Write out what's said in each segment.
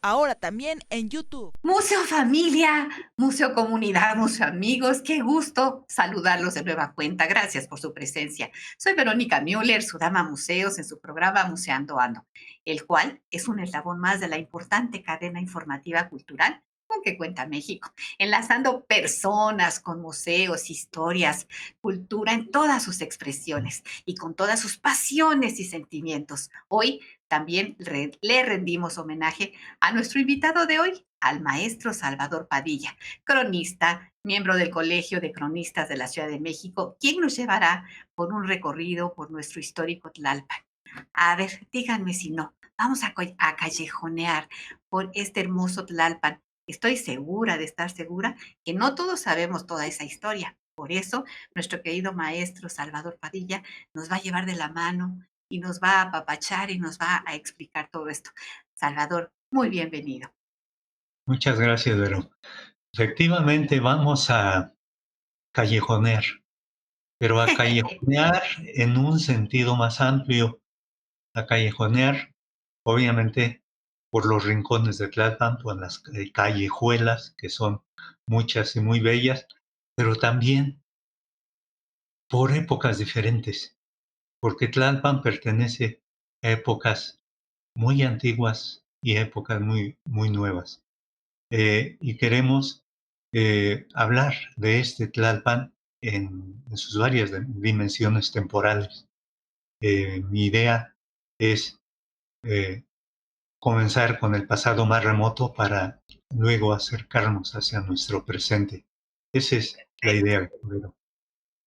ahora también en YouTube. Museo Familia, Museo Comunidad, Museo Amigos, qué gusto saludarlos de nueva cuenta. Gracias por su presencia. Soy Verónica Müller, su dama museos en su programa Museando Ando, el cual es un eslabón más de la importante cadena informativa cultural con que cuenta México, enlazando personas con museos, historias, cultura en todas sus expresiones y con todas sus pasiones y sentimientos. Hoy también le rendimos homenaje a nuestro invitado de hoy, al maestro Salvador Padilla, cronista, miembro del Colegio de Cronistas de la Ciudad de México, quien nos llevará por un recorrido por nuestro histórico Tlalpan. A ver, díganme si no, vamos a callejonear por este hermoso Tlalpan. Estoy segura de estar segura que no todos sabemos toda esa historia. Por eso, nuestro querido maestro Salvador Padilla nos va a llevar de la mano y nos va a apapachar y nos va a explicar todo esto. Salvador, muy bienvenido. Muchas gracias, Vero. Efectivamente, vamos a callejonear, pero a callejonear en un sentido más amplio, a callejonear, obviamente, por los rincones de Tlalpan, por las callejuelas, que son muchas y muy bellas, pero también por épocas diferentes, porque Tlalpan pertenece a épocas muy antiguas y épocas muy nuevas. Y queremos hablar de este Tlalpan en sus varias dimensiones temporales. Mi idea es eh, comenzar con el pasado más remoto para luego acercarnos hacia nuestro presente. Esa es la idea, Vero.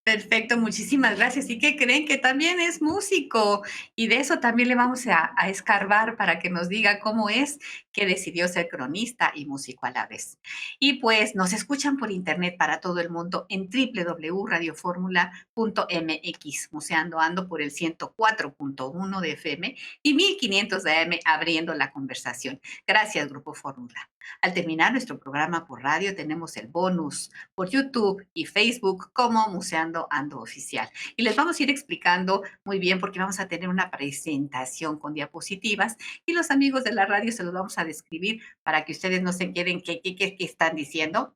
Perfecto, muchísimas gracias. ¿Y qué creen? Que también es músico y de eso también le vamos a escarbar para que nos diga cómo es que decidió ser cronista y músico a la vez. Y pues nos escuchan por internet para todo el mundo en www.radioformula.mx, museando ando por el 104.1 de FM y 1500 de AM abriendo la conversación. Gracias, Grupo Fórmula. Al terminar nuestro programa por radio tenemos el bonus por YouTube y Facebook como Museando Ando Oficial. Y les vamos a ir explicando muy bien porque vamos a tener una presentación con diapositivas y los amigos de la radio se los vamos a describir para que ustedes no se queden qué están diciendo.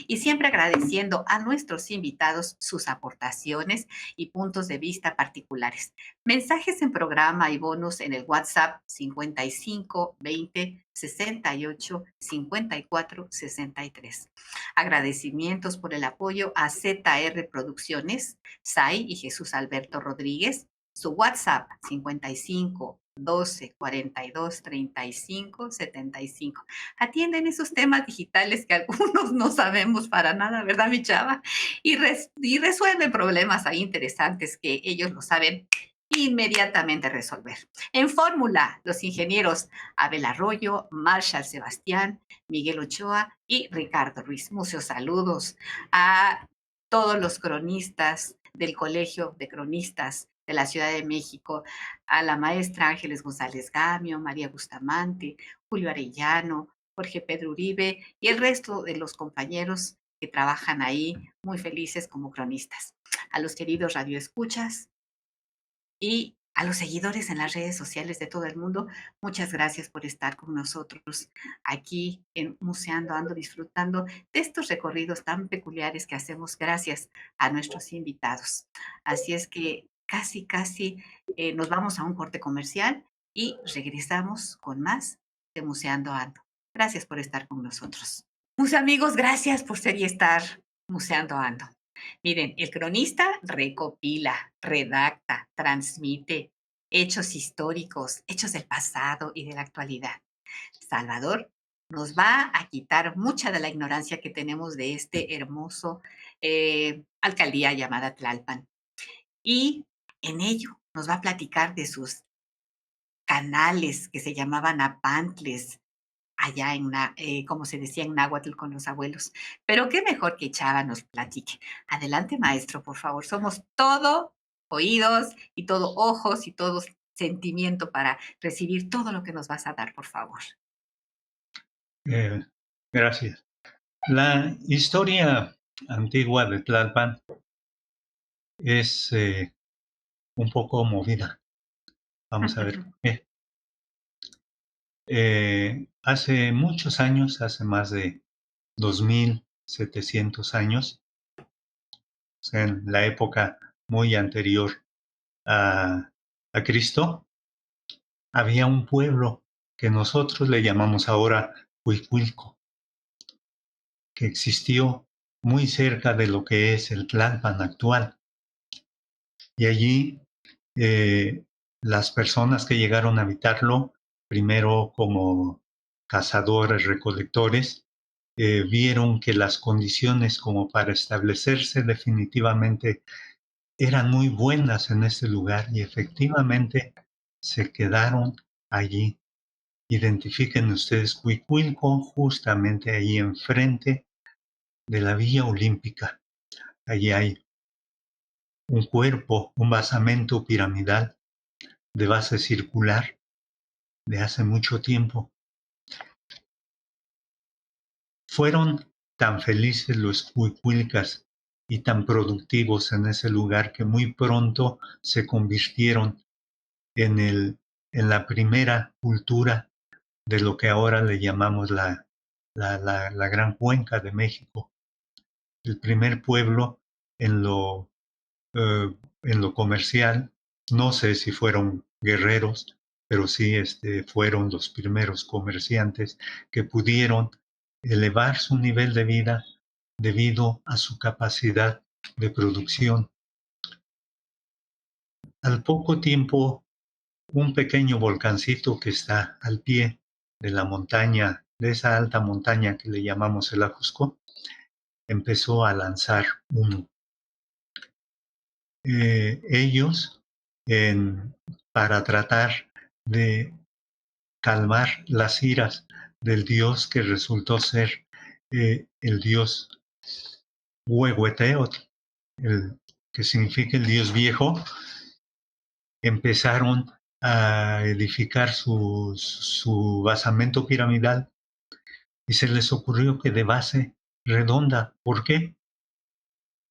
Y siempre agradeciendo a nuestros invitados sus aportaciones y puntos de vista particulares. Mensajes en programa y bonus en el WhatsApp 55 20 68 54 63. Agradecimientos por el apoyo a ZR Producciones, Sai y Jesús Alberto Rodríguez. Su WhatsApp 55 12 42 35 75. Atienden esos temas digitales que algunos no sabemos para nada, ¿verdad, mi chava? Y resuelven problemas ahí interesantes que ellos lo saben inmediatamente resolver. En fórmula, los ingenieros Abel Arroyo, Marshall Sebastián, Miguel Ochoa y Ricardo Ruiz. Muchos saludos a todos los cronistas del Colegio de Cronistas de la Ciudad de México, a la maestra Ángeles González Gamio, María Bustamante, Julio Arellano, Jorge Pedro Uribe y el resto de los compañeros que trabajan ahí muy felices como cronistas. A los queridos radioescuchas y a los seguidores en las redes sociales de todo el mundo, muchas gracias por estar con nosotros aquí en Museando Ando, disfrutando de estos recorridos tan peculiares que hacemos gracias a nuestros invitados. Así es que casi nos vamos a un corte comercial y regresamos con más de Museando Ando. Gracias por estar con nosotros. Mis amigos, gracias por ser y estar Museando Ando. Miren, el cronista recopila, redacta, transmite hechos históricos, hechos del pasado y de la actualidad. Salvador nos va a quitar mucha de la ignorancia que tenemos de este hermoso alcaldía llamada Tlalpan. Y en ello nos va a platicar de sus canales que se llamaban apantles, allá como se decía en náhuatl con los abuelos. Pero qué mejor que Chava nos platique. Adelante, maestro, por favor. Somos todo oídos y todo ojos y todo sentimiento para recibir todo lo que nos vas a dar, por favor. Eh, Gracias. La historia antigua de Tlalpan es un poco movida. Vamos a ver por qué. Hace muchos años, hace más de 2700 años, o sea, en la época muy anterior a Cristo, había un pueblo que nosotros le llamamos ahora Huicuilco, que existió muy cerca de lo que es el Tlalpan actual. Y allí las personas que llegaron a habitarlo, primero como cazadores, recolectores, vieron que las condiciones como para establecerse definitivamente eran muy buenas en ese lugar y efectivamente se quedaron allí. Identifiquen ustedes Cuicuilco, justamente ahí enfrente de la Villa Olímpica. Allí hay un cuerpo, un basamento piramidal de base circular de hace mucho tiempo. Fueron tan felices los cuicuilcas y tan productivos en ese lugar que muy pronto se convirtieron en la primera cultura de lo que ahora le llamamos la Gran Cuenca de México. El primer pueblo en lo, en lo comercial, no sé si fueron guerreros, pero sí fueron los primeros comerciantes que pudieron elevar su nivel de vida debido a su capacidad de producción. Al poco tiempo, un pequeño volcancito que está al pie de la montaña, de esa alta montaña que le llamamos el Ajusco, empezó a lanzar humo. Ellos, para tratar de calmar las iras del dios que resultó ser el dios Huehueteotl, que significa el dios viejo, empezaron a edificar su basamento piramidal y se les ocurrió que de base redonda. ¿Por qué?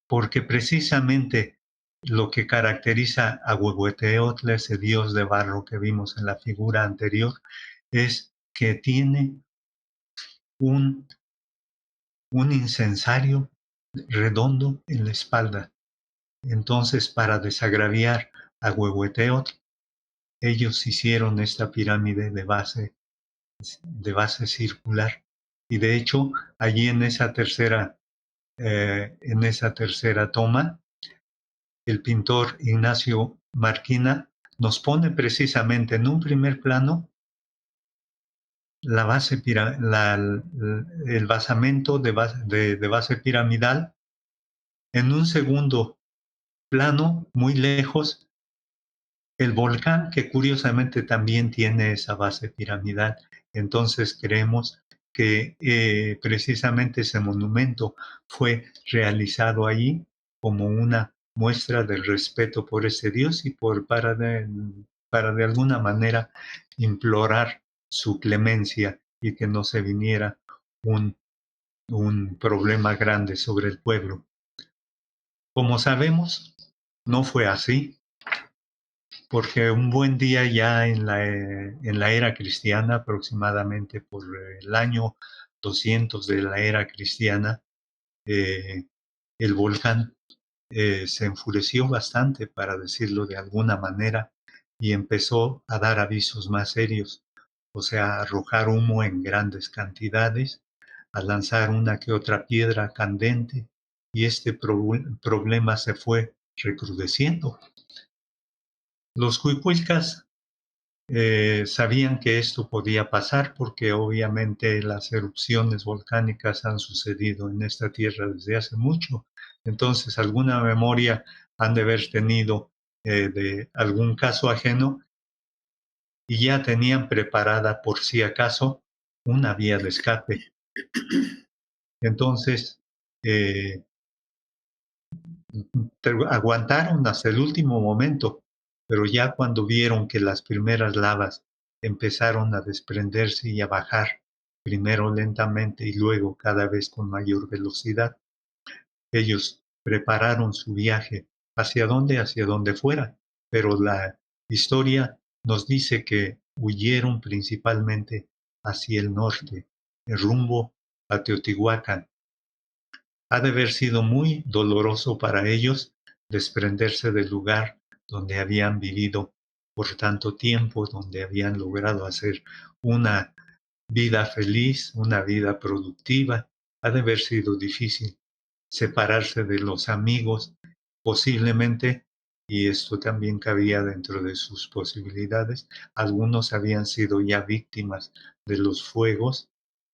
Porque precisamente lo que caracteriza a Huehueteotl, ese dios de barro que vimos en la figura anterior, es que tiene un incensario redondo en la espalda. Entonces, para desagraviar a Huehueteotl, ellos hicieron esta pirámide de base circular. Y de hecho, allí en esa tercera toma, el pintor Ignacio Marquina nos pone precisamente en un primer plano el basamento de base piramidal, en un segundo plano, muy lejos, el volcán, que curiosamente también tiene esa base piramidal. Entonces creemos que precisamente ese monumento fue realizado allí como una muestra del respeto por ese Dios y para de alguna manera implorar su clemencia y que no se viniera un problema grande sobre el pueblo. Como sabemos, no fue así, porque un buen día ya en la era cristiana, aproximadamente por el año 200 de la era cristiana, el volcán se enfureció bastante, para decirlo de alguna manera, y empezó a dar avisos más serios, o sea, a arrojar humo en grandes cantidades, a lanzar una que otra piedra candente, y este problema se fue recrudeciendo. Los cuicuilcas sabían que esto podía pasar porque obviamente las erupciones volcánicas han sucedido en esta tierra desde hace mucho. Entonces, alguna memoria han de haber tenido de algún caso ajeno y ya tenían preparada, por si acaso, una vía de escape. Entonces, aguantaron hasta el último momento, pero ya cuando vieron que las primeras lavas empezaron a desprenderse y a bajar, primero lentamente y luego cada vez con mayor velocidad, ellos prepararon su viaje. ¿Hacia dónde? Hacia donde fuera. Pero la historia nos dice que huyeron principalmente hacia el norte, el rumbo a Teotihuacán. Ha de haber sido muy doloroso para ellos desprenderse del lugar donde habían vivido por tanto tiempo, donde habían logrado hacer una vida feliz, una vida productiva. Ha de haber sido difícil separarse de los amigos, posiblemente, y esto también cabía dentro de sus posibilidades. Algunos habían sido ya víctimas de los fuegos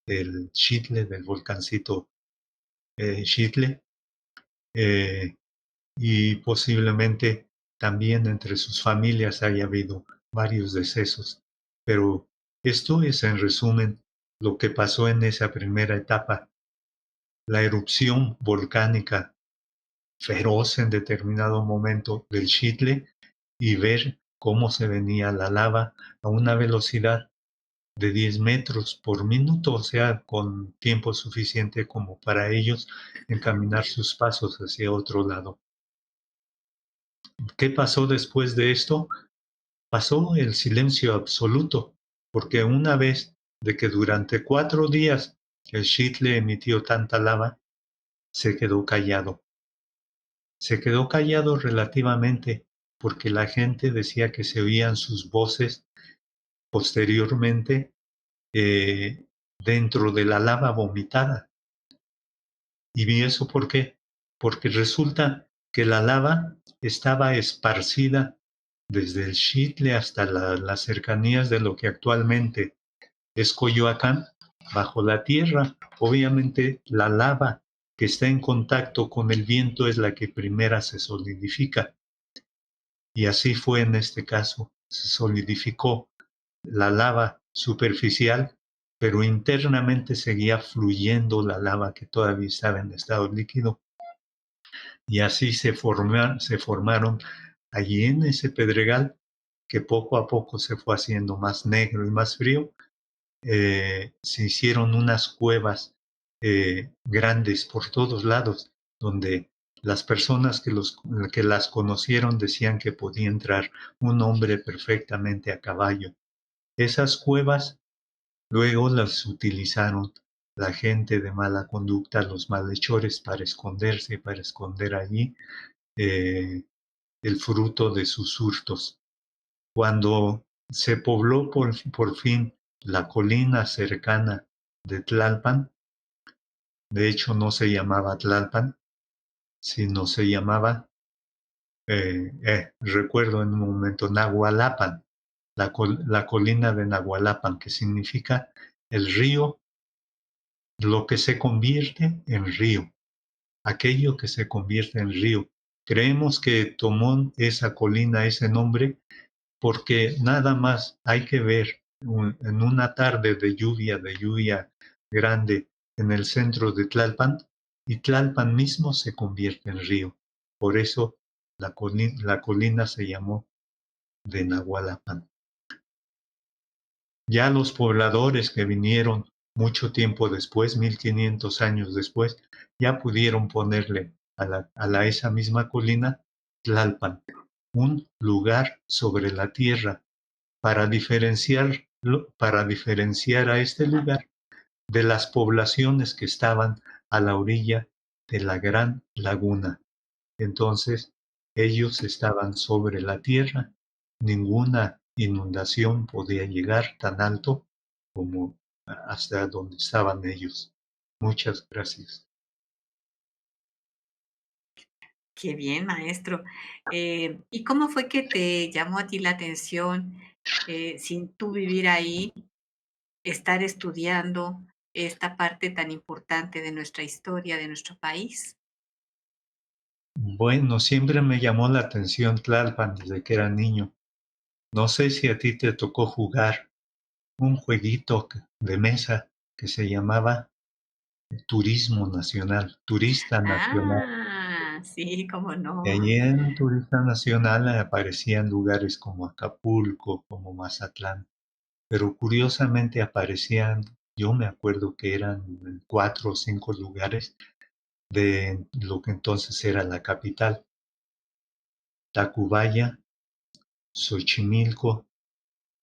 del Xitle, del volcancito Xitle, eh, y posiblemente también entre sus familias haya habido varios decesos. Pero esto es, en resumen, lo que pasó en esa primera etapa. La erupción volcánica feroz en determinado momento del Xitle y ver cómo se venía la lava a una velocidad de 10 metros por minuto, o sea, con tiempo suficiente como para ellos encaminar sus pasos hacia otro lado. ¿Qué pasó después de esto? Pasó el silencio absoluto, porque una vez de que durante 4 días el Xitle emitió tanta lava, se quedó callado. Se quedó callado relativamente porque la gente decía que se oían sus voces posteriormente dentro de la lava vomitada. ¿Y eso por qué? Porque resulta que la lava estaba esparcida desde el Xitle hasta las cercanías de lo que actualmente es Coyoacán, bajo la tierra. Obviamente la lava que está en contacto con el viento es la que primera se solidifica. Y así fue en este caso. Se solidificó la lava superficial, pero internamente seguía fluyendo la lava que todavía estaba en estado líquido. Y así se formaron allí en ese pedregal, que poco a poco se fue haciendo más negro y más frío. Se hicieron unas cuevas grandes por todos lados, donde las personas que las conocieron decían que podía entrar un hombre perfectamente a caballo. Esas cuevas luego las utilizaron la gente de mala conducta, los malhechores, para esconderse, para esconder allí eh, el fruto de sus hurtos. Cuando se pobló por fin la colina cercana de Tlalpan, de hecho no se llamaba Tlalpan, sino se llamaba, recuerdo en un momento, Nahualapan, la colina de Nahualapan, que significa el río, lo que se convierte en río, aquello que se convierte en río. Creemos que tomó esa colina ese nombre porque nada más hay que ver en una tarde de lluvia grande en el centro de Tlalpan, y Tlalpan mismo se convierte en río. Por eso la colina se llamó de Nahualapan. Ya los pobladores que vinieron mucho tiempo después, 1500 años después, ya pudieron ponerle a esa misma colina Tlalpan, un lugar sobre la tierra, para diferenciar a este lugar de las poblaciones que estaban a la orilla de la gran laguna. Entonces, ellos estaban sobre la tierra, ninguna inundación podía llegar tan alto como hasta donde estaban ellos. Muchas gracias. Qué bien, maestro. ¿Y cómo fue que te llamó a ti la atención, sin tú vivir ahí, estar estudiando esta parte tan importante de nuestra historia, de nuestro país? Bueno, siempre me llamó la atención Tlalpan desde que era niño. No sé si a ti te tocó jugar un jueguito de mesa que se llamaba Turismo Nacional, Turista Nacional. Ah, sí, cómo Y no. allí en Turista Nacional aparecían lugares como Acapulco, como Mazatlán, pero curiosamente aparecían, yo me acuerdo que eran 4 o 5 lugares de lo que entonces era la capital: Tacubaya, Xochimilco,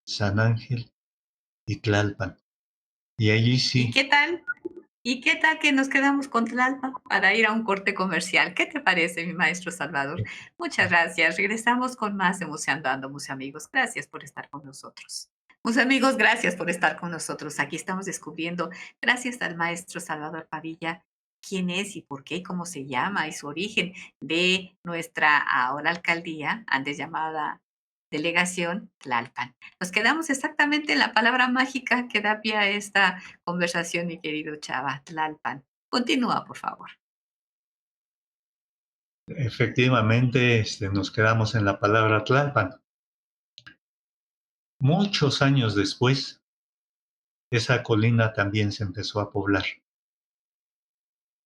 San Ángel y Tlalpan. Y allí ¿Y sí, qué tal? ¿Y qué tal que nos quedamos con Tlalpan para ir a un corte comercial? ¿Qué te parece, mi maestro Salvador? Muchas gracias. Regresamos con más de Museando Ando, Muse amigos. Gracias por estar con nosotros. Muse amigos, gracias por estar con nosotros. Aquí estamos descubriendo, gracias al maestro Salvador Padilla, quién es y por qué, y cómo se llama y su origen de nuestra ahora alcaldía, antes llamada Delegación Tlalpan. Nos quedamos exactamente en la palabra mágica que da pie a esta conversación, mi querido Chava, Tlalpan. Continúa, por favor. efectivamente, nos quedamos en la palabra Tlalpan. Muchos años después, esa colina también se empezó a poblar.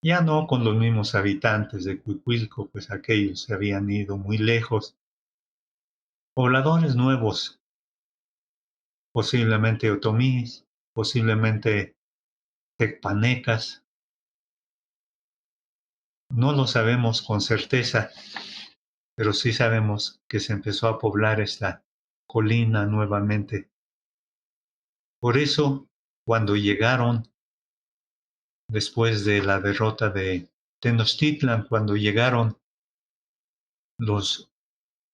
Ya no con los mismos habitantes de Cuicuilco, pues aquellos se habían ido muy lejos. Pobladores nuevos, posiblemente otomíes, posiblemente tecpanecas, no lo sabemos con certeza, pero sí sabemos que se empezó a poblar esta colina nuevamente. Por eso, cuando llegaron, después de la derrota de Tenochtitlan, cuando llegaron los,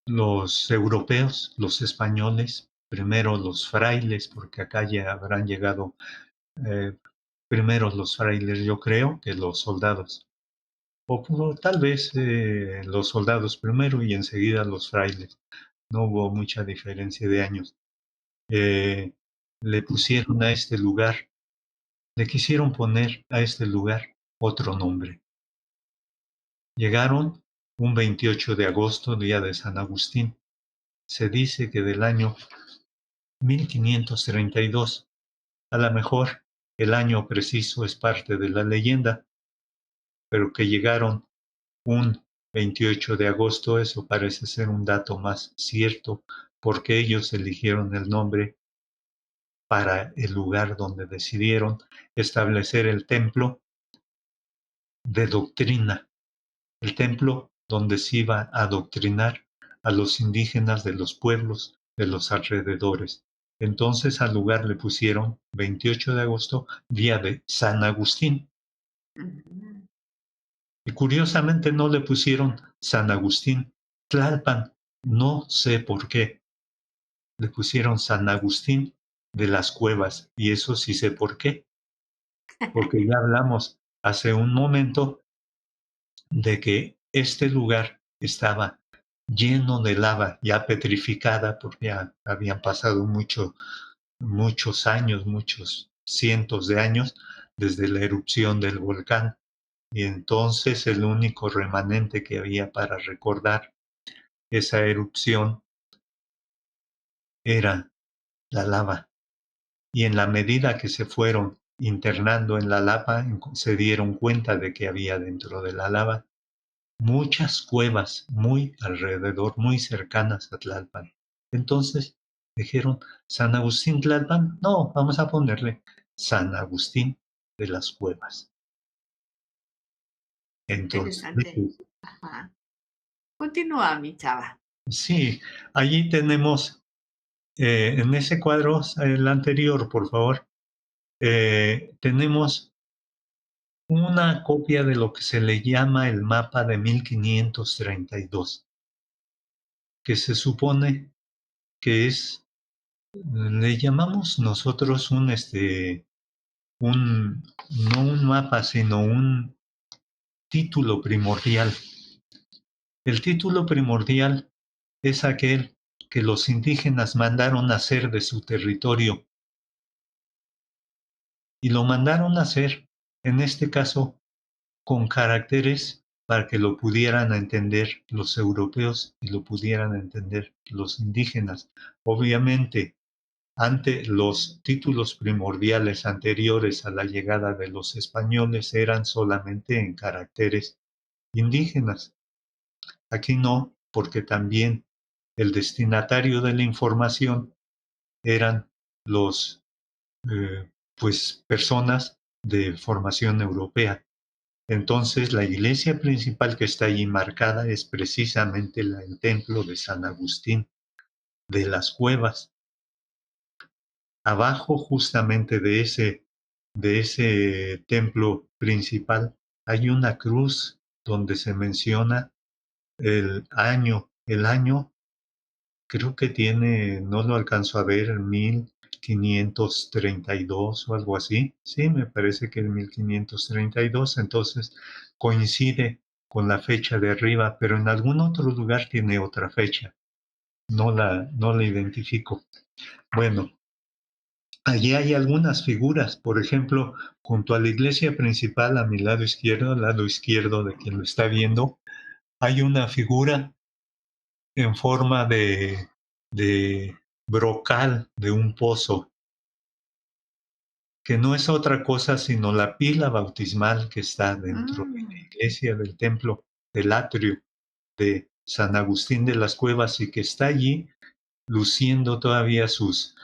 los europeos, los españoles, primero los frailes, porque acá ya habrán llegado eh, primero los frailes, yo creo, que los soldados. O tal vez los soldados primero y enseguida los frailes. No hubo mucha diferencia de años. Eh, le pusieron a este lugar, le quisieron poner a este lugar otro nombre. Llegaron un 28 de agosto, día de San Agustín. Se dice que del año 1532. A lo mejor el año preciso es parte de la leyenda, pero que llegaron un 28 de agosto, eso parece ser un dato más cierto, porque ellos eligieron el nombre para el lugar donde decidieron establecer el templo de doctrina, el templo donde se iba a adoctrinar a los indígenas de los pueblos de los alrededores. Entonces al lugar le pusieron 28 de agosto, día de San Agustín. Ujú. Y curiosamente no le pusieron San Agustín Tlalpan, no sé por qué. Le pusieron San Agustín de las Cuevas, y eso sí sé por qué, porque ya hablamos hace un momento de que este lugar estaba lleno de lava ya petrificada, porque ya habían pasado muchos años, muchos cientos de años desde la erupción del volcán. Y entonces el único remanente que había para recordar esa erupción era la lava. Y en la medida que se fueron internando en la lava, se dieron cuenta de que había dentro de la lava muchas cuevas muy alrededor, muy cercanas a Tlalpan. Entonces dijeron, San Agustín Tlalpan, no, vamos a ponerle San Agustín de las Cuevas. Entonces, Interesante. Ajá. Continúa, mi Chava. sí, allí tenemos, en ese cuadro, el anterior, por favor, tenemos una copia de lo que se le llama el mapa de 1532, que se supone que es, le llamamos nosotros no un mapa, sino un título primordial. El título primordial es aquel que los indígenas mandaron hacer de su territorio, y lo mandaron hacer, en este caso, con caracteres para que lo pudieran entender los europeos y lo pudieran entender los indígenas. Obviamente, ante los títulos primordiales anteriores a la llegada de los españoles eran solamente en caracteres indígenas. Aquí no, porque también el destinatario de la información eran los pues personas de formación europea. Entonces, la iglesia principal que está allí marcada es precisamente el templo de San Agustín de las Cuevas. Abajo justamente de ese de ese templo principal hay una cruz donde se menciona el año creo que tiene, no lo alcanzo a ver, 1532 o algo así. Sí, me parece que es 1532, entonces coincide con la fecha de arriba, pero en algún otro lugar tiene otra fecha. No la identifico. Bueno, allí hay algunas figuras, por ejemplo, junto a la iglesia principal, a mi lado izquierdo, al lado izquierdo de quien lo está viendo, hay una figura en forma de brocal de un pozo, que no es otra cosa sino la pila bautismal que está dentro de la iglesia del templo, del atrio de San Agustín de las Cuevas y que está allí luciendo todavía sus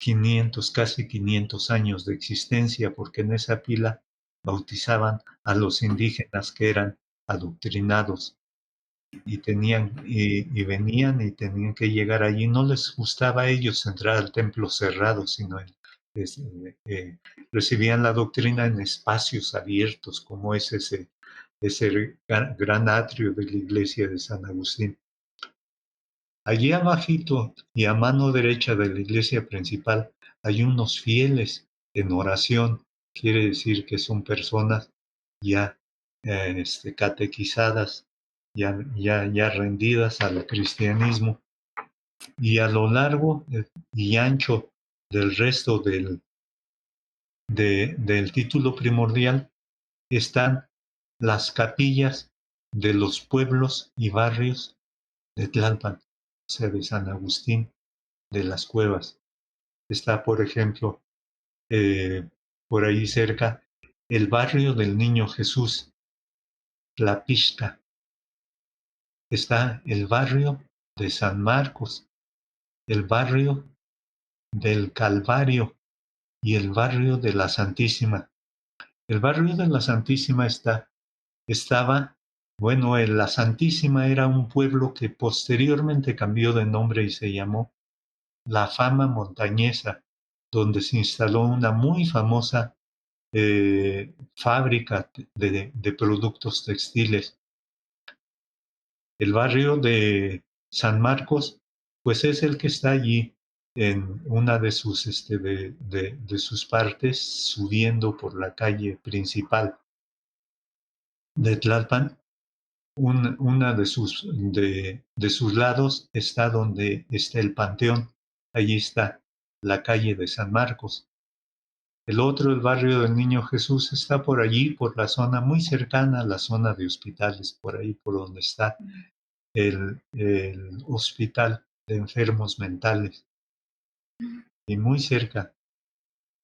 500, casi 500 años de existencia, porque en esa pila bautizaban a los indígenas que eran adoctrinados y venían y tenían que llegar allí. No les gustaba a ellos entrar al templo cerrado, sino es, recibían la doctrina en espacios abiertos, como es ese gran atrio de la iglesia de San Agustín. Allí abajito y a mano derecha de la iglesia principal hay unos fieles en oración. Quiere decir que son personas ya catequizadas, ya rendidas al cristianismo. Y a lo largo y ancho del resto del título primordial están las capillas de los pueblos y barrios de Tlalpan, o sea, de San Agustín de las Cuevas. Está, por ejemplo, por ahí cerca, el barrio del Niño Jesús, La Pixca. Está el barrio de San Marcos, el barrio del Calvario y el barrio de la Santísima. El barrio de la Santísima estaba, bueno, la Santísima era un pueblo que posteriormente cambió de nombre y se llamó La Fama Montañesa, donde se instaló una muy famosa fábrica de productos textiles. El barrio de San Marcos, pues es el que está allí en una de sus partes, subiendo por la calle principal de Tlalpan. Una de sus lados está donde está el Panteón. Allí está la calle de San Marcos. El otro, el barrio del Niño Jesús, está por allí, por la zona muy cercana a la zona de hospitales, por ahí por donde está el hospital de enfermos mentales. Y muy cerca,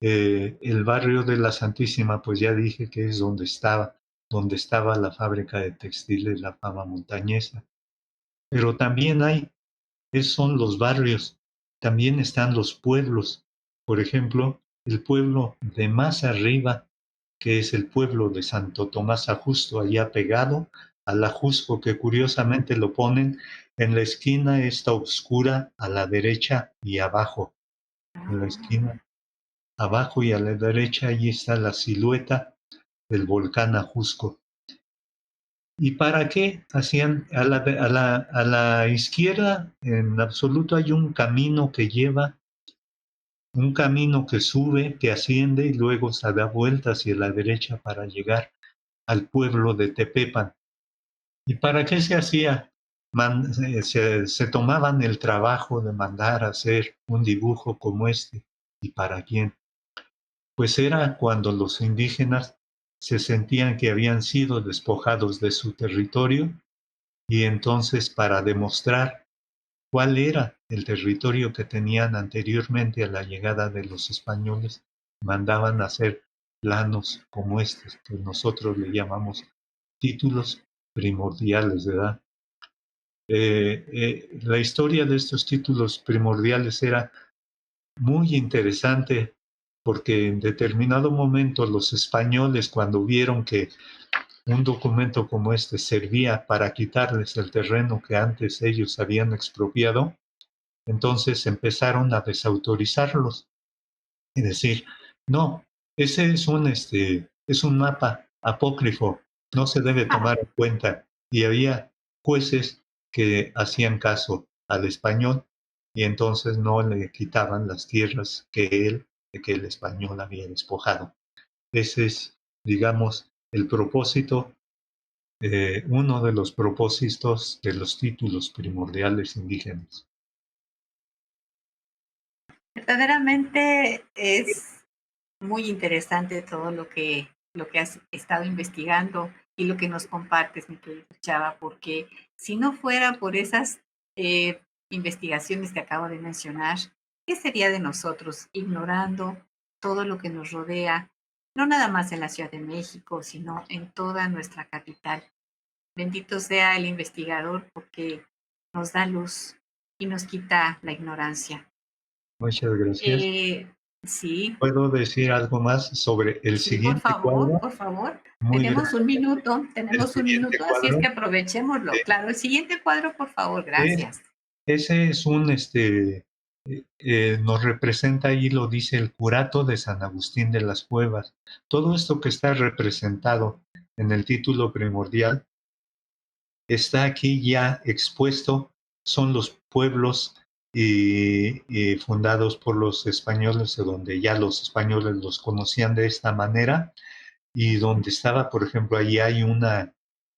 el barrio de la Santísima, pues ya dije que es donde estaba la fábrica de textiles, la Fama Montañesa. Pero también son los barrios, también están los pueblos. Por ejemplo, el pueblo de más arriba, que es el pueblo de Santo Tomás Ajusco, allá pegado al Ajusco, que curiosamente lo ponen en la esquina esta oscura a la derecha y abajo. En la esquina abajo y a la derecha allí está la silueta del volcán Ajusco. ¿Y para qué hacían? A la izquierda, en absoluto, hay un camino que sube, que asciende y luego se da vuelta hacia la derecha para llegar al pueblo de Tepepan. ¿Y para qué se hacía? Se tomaban el trabajo de mandar a hacer un dibujo como este. ¿Y para quién? Pues era cuando los indígenas se sentían que habían sido despojados de su territorio y entonces para demostrar cuál era el territorio que tenían anteriormente a la llegada de los españoles, mandaban a hacer planos como estos, que nosotros le llamamos títulos primordiales, ¿verdad? La historia de estos títulos primordiales era muy interesante porque en determinado momento los españoles, cuando vieron que un documento como este servía para quitarles el terreno que antes ellos habían expropiado, entonces empezaron a desautorizarlos y decir, no, Ese es un mapa apócrifo, no se debe tomar en cuenta. Y había jueces que hacían caso al español y entonces no le quitaban las tierras que el español había despojado. Ese es, digamos, el propósito, uno de los propósitos de los títulos primordiales indígenas. Verdaderamente es muy interesante todo lo que has estado investigando y lo que nos compartes, mi querido Chava, porque si no fuera por esas eh, investigaciones que acabo de mencionar, ¿qué sería de nosotros ignorando todo lo que nos rodea, no nada más en la Ciudad de México, sino en toda nuestra capital? Bendito sea el investigador porque nos da luz y nos quita la ignorancia. Muchas gracias. Eh, sí, ¿Puedo decir algo más sobre el sí, siguiente cuadro? por favor. Muy gracias. El Tenemos un siguiente minuto, así es cuadro, que aprovechémoslo. Claro, el siguiente cuadro, por favor, es, gracias. ese es nos representa ahí, lo dice el curato de San Agustín de las Cuevas. Todo esto que está representado en el título primordial está aquí ya expuesto, son los pueblos y fundados por los españoles, o donde ya los españoles los conocían de esta manera, y donde estaba, por ejemplo, ahí hay una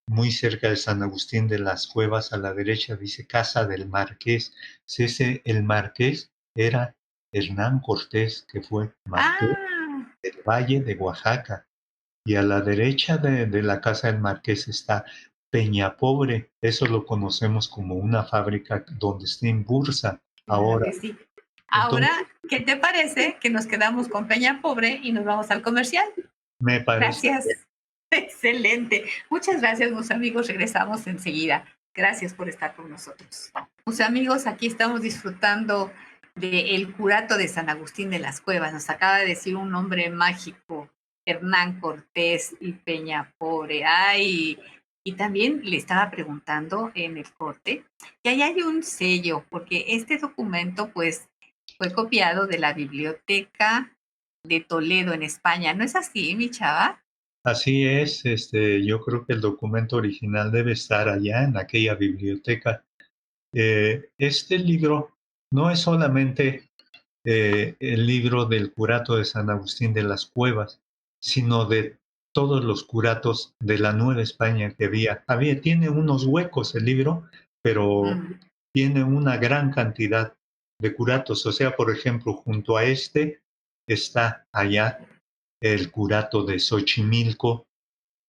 muy cerca de San Agustín de las Cuevas, a la derecha dice Casa del Marqués. Si ese, el Marqués era Hernán Cortés, que fue Marqués Ah, del Valle de Oaxaca. Y a la derecha de la Casa del Marqués está Peñapobre, eso lo conocemos como una fábrica donde está en Bursa claro ahora. que sí. Ahora, Entonces, ¿qué te parece que nos quedamos con Peña Pobre y nos vamos al comercial? me parece Gracias. Excelente. Muchas gracias, mis amigos. Regresamos enseguida. Gracias por estar con nosotros. Mis amigos, aquí estamos disfrutando del curato de San Agustín de las Cuevas. Nos acaba de decir un nombre mágico, Hernán Cortés y Peña Pobre. Ay, y también le estaba preguntando en el corte que ahí hay un sello, porque este documento, pues, fue copiado de la Biblioteca de Toledo en España. ¿No es así, mi chava? así es, yo creo que el documento original debe estar allá en aquella biblioteca. Este libro no es solamente el libro del curato de San Agustín de las Cuevas, sino de todos los curatos de la Nueva España que tiene unos huecos el libro, pero Mm. tiene una gran cantidad de curatos. O sea, por ejemplo, junto a este está allá el curato de Xochimilco,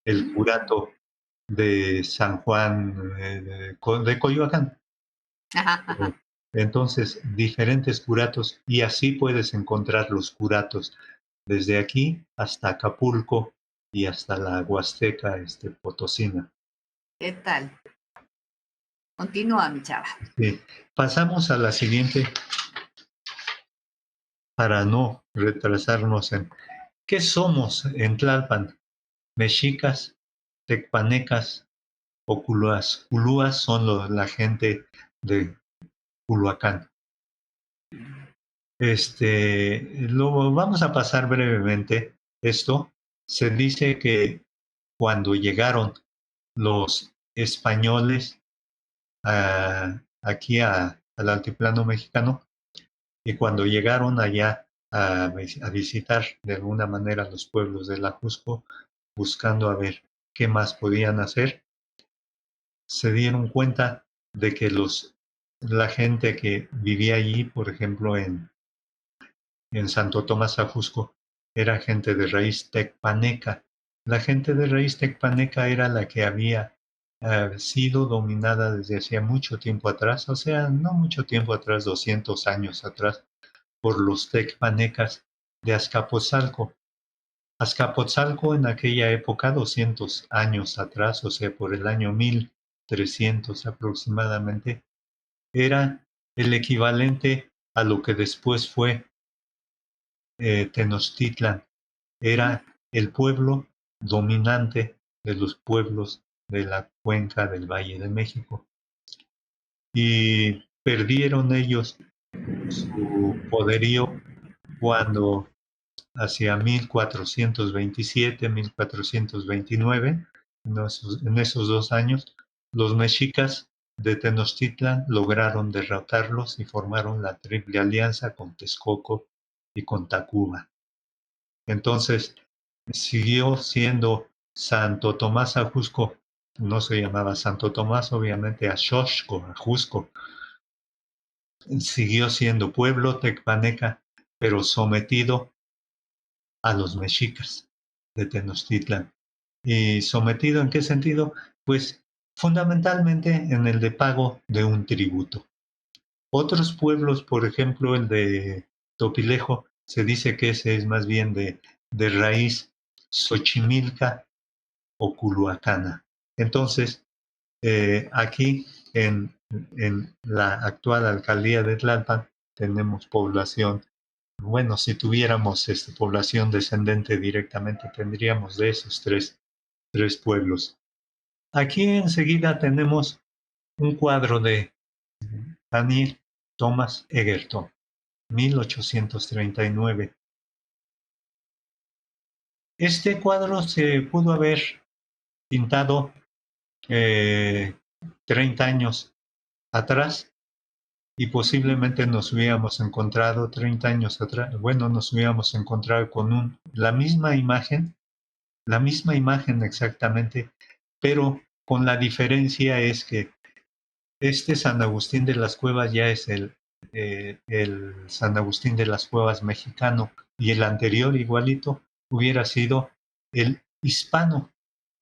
el curato de San Juan de Coyoacán. Ajá, ajá. Entonces, diferentes curatos, y así puedes encontrar los curatos desde aquí hasta Acapulco y hasta la Huasteca Potosina. ¿Qué tal? Continúa, mi chava. Sí. Pasamos a la siguiente para no retrasarnos en ¿qué somos en Tlalpan? Mexicas, tecpanecas o culúas. Culúas son la gente de Culhuacán. Lo vamos a pasar brevemente esto. Se dice que cuando llegaron los españoles aquí al altiplano mexicano, y cuando llegaron allá a visitar de alguna manera los pueblos de la Jusco, buscando a ver qué más podían hacer, se dieron cuenta de que la gente que vivía allí, por ejemplo, en Santo Tomás Ajusco, era gente de raíz tecpaneca. La gente de raíz tecpaneca era la que había sido dominada desde hacía mucho tiempo atrás, o sea, no mucho tiempo atrás, 200 años atrás, por los tecpanecas de Azcapotzalco. Azcapotzalco en aquella época, 200 años atrás, o sea, por el año 1300 aproximadamente, era el equivalente a lo que después fue Tenochtitlan. Era el pueblo dominante de los pueblos de la cuenca del Valle de México. Y perdieron ellos su poderío cuando hacia 1427, 1429, en esos 2 años, los mexicas de Tenochtitlan lograron derrotarlos y formaron la Triple Alianza con Texcoco y con Tacuba. Entonces, siguió siendo Santo Tomás Ajusco, no se llamaba Santo Tomás, obviamente Axoxco, Ajusco, siguió siendo pueblo tecpaneca, pero sometido a los mexicas de Tenochtitlan. ¿Y sometido en qué sentido? Pues fundamentalmente en el de pago de un tributo. Otros pueblos, por ejemplo, el de Topilejo, se dice que ese es más bien de raíz xochimilca o culhuacana. Entonces, aquí en la actual alcaldía de Tlalpan tenemos población. Bueno, si tuviéramos población descendente directamente, tendríamos de esos tres pueblos. Aquí enseguida tenemos un cuadro de Daniel Thomas Egerton, 1839. Este cuadro se pudo haber pintado 30 años atrás y posiblemente nos hubiéramos encontrado 30 años atrás, bueno, nos hubiéramos encontrado con la misma imagen exactamente, pero con la diferencia es que este San Agustín de las Cuevas ya es el San Agustín de las Cuevas mexicano, y el anterior igualito hubiera sido el hispano,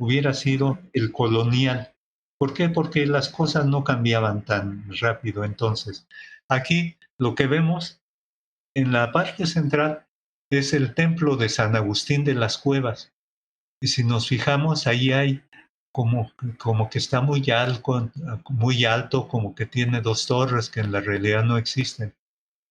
hubiera sido el colonial. ¿Por qué? Porque las cosas no cambiaban tan rápido. Entonces, aquí lo que vemos en la parte central es el templo de San Agustín de las Cuevas. Y si nos fijamos, ahí hay como que está muy alto, como que tiene 2 torres que en la realidad no existen.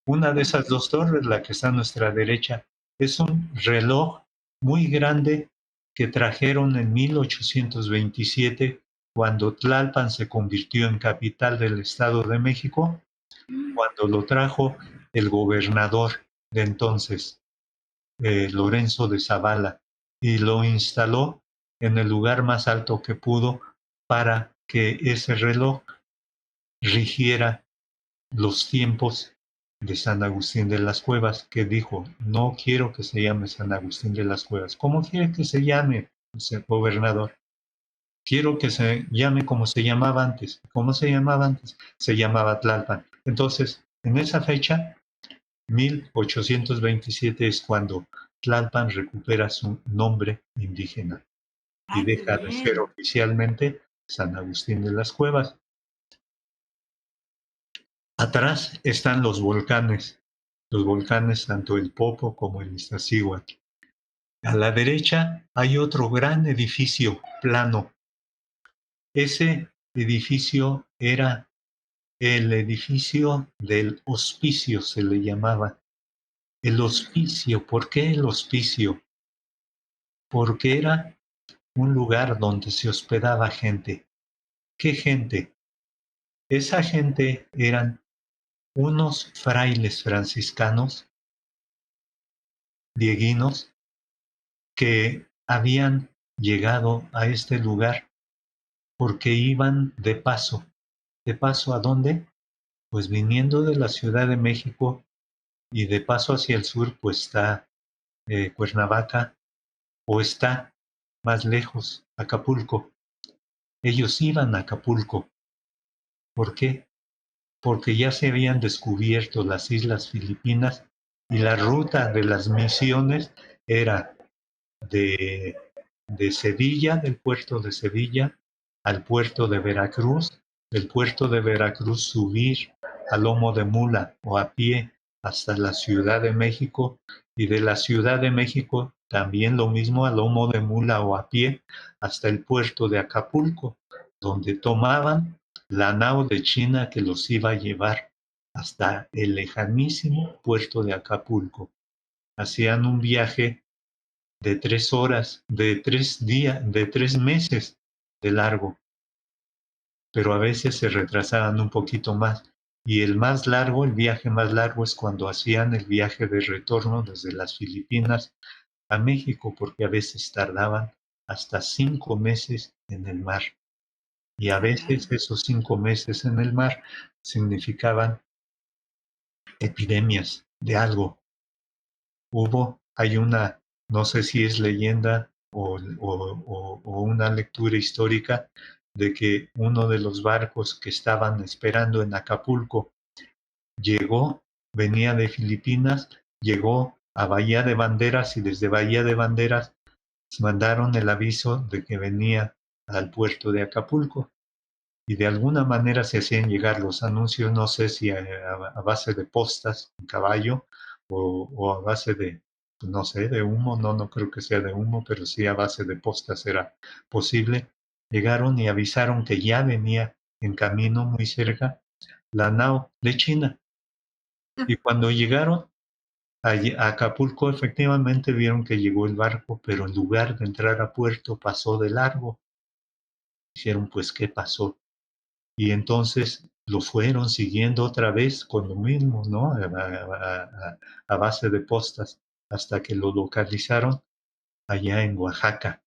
Una de esas 2 torres, la que está a nuestra derecha, es un reloj muy grande que trajeron en 1827, cuando Tlalpan se convirtió en capital del Estado de México, cuando lo trajo el gobernador de entonces, Lorenzo de Zavala, y lo instaló en el lugar más alto que pudo para que ese reloj rigiera los tiempos de San Agustín de las Cuevas, que dijo: no quiero que se llame San Agustín de las Cuevas. ¿Cómo quiere que se llame, gobernador? Quiero que se llame como se llamaba antes. ¿Cómo se llamaba antes? Se llamaba Tlalpan. Entonces, en esa fecha, 1827, es cuando Tlalpan recupera su nombre indígena y deja de ser oficialmente San Agustín de las Cuevas. Atrás están los volcanes tanto el Popo como el Iztaccíhuatl. A la derecha hay otro gran edificio plano. Ese edificio era el edificio del hospicio, se le llamaba. El hospicio, ¿por qué el hospicio? Porque era un lugar donde se hospedaba gente. ¿Qué gente? Esa gente eran unos frailes franciscanos, dieguinos, que habían llegado a este lugar porque iban de paso. ¿De paso a dónde? Pues viniendo de la Ciudad de México, y de paso hacia el sur, pues está Cuernavaca, o está más lejos, Acapulco. Ellos iban a Acapulco. ¿Por qué? Porque ya se habían descubierto las islas Filipinas y la ruta de las misiones era de, de Sevilla, del puerto de Sevilla, al puerto de Veracruz, del puerto de Veracruz subir a lomo de mula o a pie hasta la Ciudad de México, y de la Ciudad de México también lo mismo, a lomo de mula o a pie hasta el puerto de Acapulco, donde tomaban la nao de China que los iba a llevar hasta el lejanísimo puerto de Acapulco. Hacían un viaje de 3 horas, de 3 días, de 3 meses de largo, pero a veces se retrasaban un poquito más. Y el más largo, el viaje más largo es cuando hacían el viaje de retorno desde las Filipinas a México, porque a veces tardaban hasta 5 meses en el mar. Y a veces esos 5 meses en el mar significaban epidemias de algo. Hay una, no sé si es leyenda o una lectura histórica, de que uno de los barcos que estaban esperando en Acapulco venía de Filipinas, llegó a Bahía de Banderas y desde Bahía de Banderas mandaron el aviso de que venía al puerto de Acapulco. Y de alguna manera se hacían llegar los anuncios, no sé si a base de postas en caballo o a base de, no sé, de humo, no creo que sea de humo, pero sí a base de postas era posible. Llegaron y avisaron que ya venía en camino muy cerca la nao de China. Y cuando llegaron a Acapulco, efectivamente vieron que llegó el barco, pero en lugar de entrar a puerto pasó de largo. Dijeron, pues, ¿qué pasó? Y entonces lo fueron siguiendo otra vez con lo mismo, ¿no? A base de postas, hasta que lo localizaron allá en Oaxaca,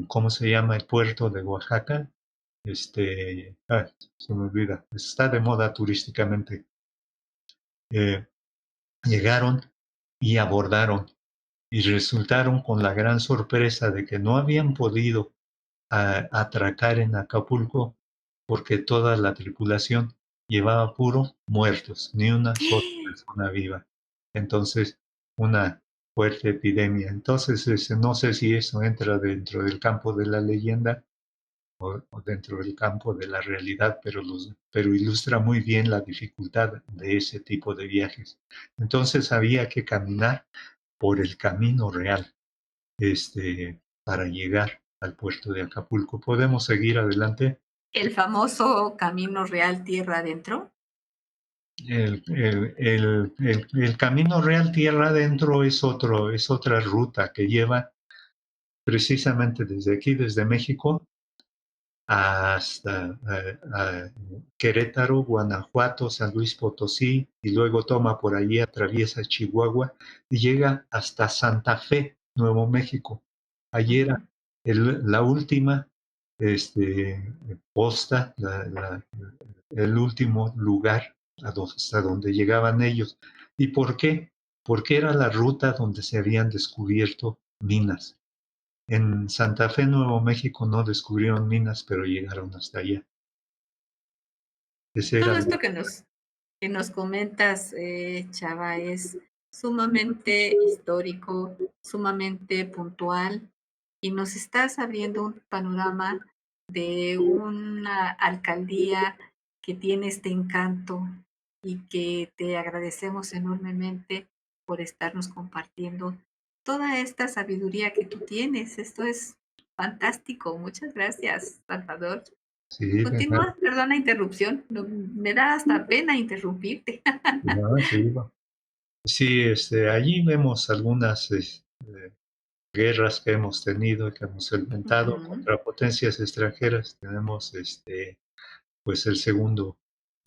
¿cómo se llama el puerto de Oaxaca? Se me olvida, está de moda turísticamente. Llegaron y abordaron y resultaron con la gran sorpresa de que no habían podido atracar en Acapulco porque toda la tripulación llevaba puro muertos, ni una sola persona viva. Entonces, una fuerte epidemia. Entonces, no sé si eso entra dentro del campo de la leyenda o dentro del campo de la realidad, pero ilustra muy bien la dificultad de ese tipo de viajes. Entonces, había que caminar por el camino real, para llegar al puerto de Acapulco. ¿Podemos seguir adelante? El famoso Camino Real Tierra Adentro. El camino real tierra adentro es otra ruta que lleva precisamente desde aquí, desde México, hasta Querétaro, Guanajuato, San Luis Potosí, y luego toma por allí, atraviesa Chihuahua y llega hasta Santa Fe, Nuevo México. Allí era la última posta, el último lugar hasta donde llegaban ellos. ¿Y por qué? Porque era la ruta donde se habían descubierto minas. En Santa Fe, Nuevo México, no descubrieron minas, pero llegaron hasta allá. Ese era Todo esto que nos comentas, Chava, es sumamente histórico, sumamente puntual, y nos estás abriendo un panorama de una alcaldía que tiene este encanto y que te agradecemos enormemente por estarnos compartiendo toda esta sabiduría que tú tienes. Esto es fantástico. Muchas gracias, Salvador. Sí, Continúa, perdona interrupción. Me da hasta pena interrumpirte. no, sí, allí vemos algunas guerras que hemos tenido, que hemos enfrentado contra potencias extranjeras. Tenemos pues el segundo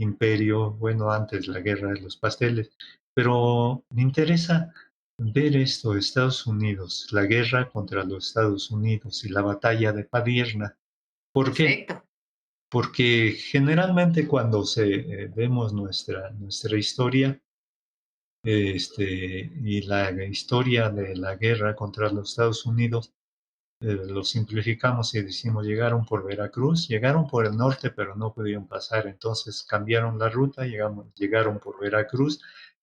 imperio, bueno, antes la guerra de los pasteles, pero me interesa ver esto, Estados Unidos, la guerra contra los Estados Unidos y la batalla de Padierna. ¿Por qué? Perfecto. Porque generalmente cuando vemos nuestra historia, y la historia de la guerra contra los Estados Unidos, lo simplificamos y decimos, llegaron por el norte, pero no pudieron pasar, entonces cambiaron la ruta, llegaron por Veracruz,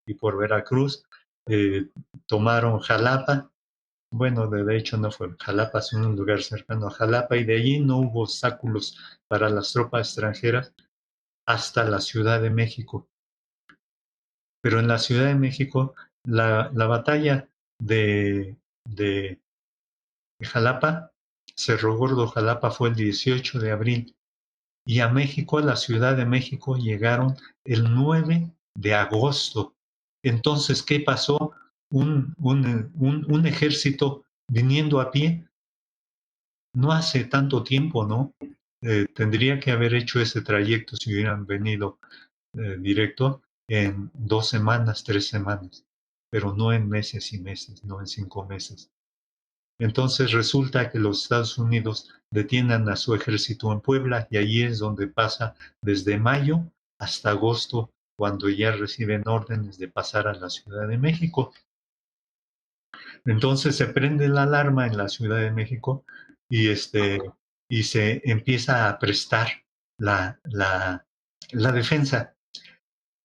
y por Veracruz tomaron Jalapa. Bueno, de hecho no fue Jalapa, sino un lugar cercano a Jalapa, y de allí no hubo obstáculos para las tropas extranjeras hasta la Ciudad de México. Pero en la Ciudad de México, la batalla de Jalapa, Cerro Gordo, Jalapa, fue el 18 de abril, y a México, a la Ciudad de México, llegaron el 9 de agosto. Entonces, ¿qué pasó? Un ejército viniendo a pie, no hace tanto tiempo, ¿no? Tendría que haber hecho ese trayecto si hubieran venido directo en 2 semanas, 3 semanas, pero no en meses y meses, no en 5 meses. Entonces resulta que los Estados Unidos detienen a su ejército en Puebla y allí es donde pasa desde mayo hasta agosto, cuando ya reciben órdenes de pasar a la Ciudad de México. Entonces se prende la alarma en la Ciudad de México y, y se empieza a prestar la defensa.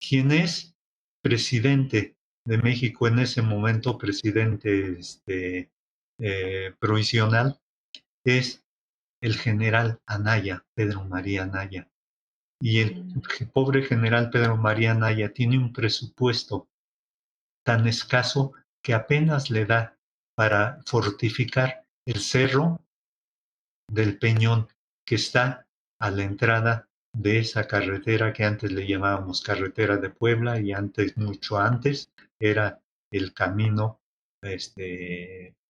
Quien es presidente de México en ese momento, presidente provisional, es el general Anaya, Pedro María Anaya. Y el pobre general Pedro María Anaya tiene un presupuesto tan escaso que apenas le da para fortificar el cerro del Peñón, que está a la entrada de esa carretera que antes le llamábamos carretera de Puebla y antes, mucho antes, era el camino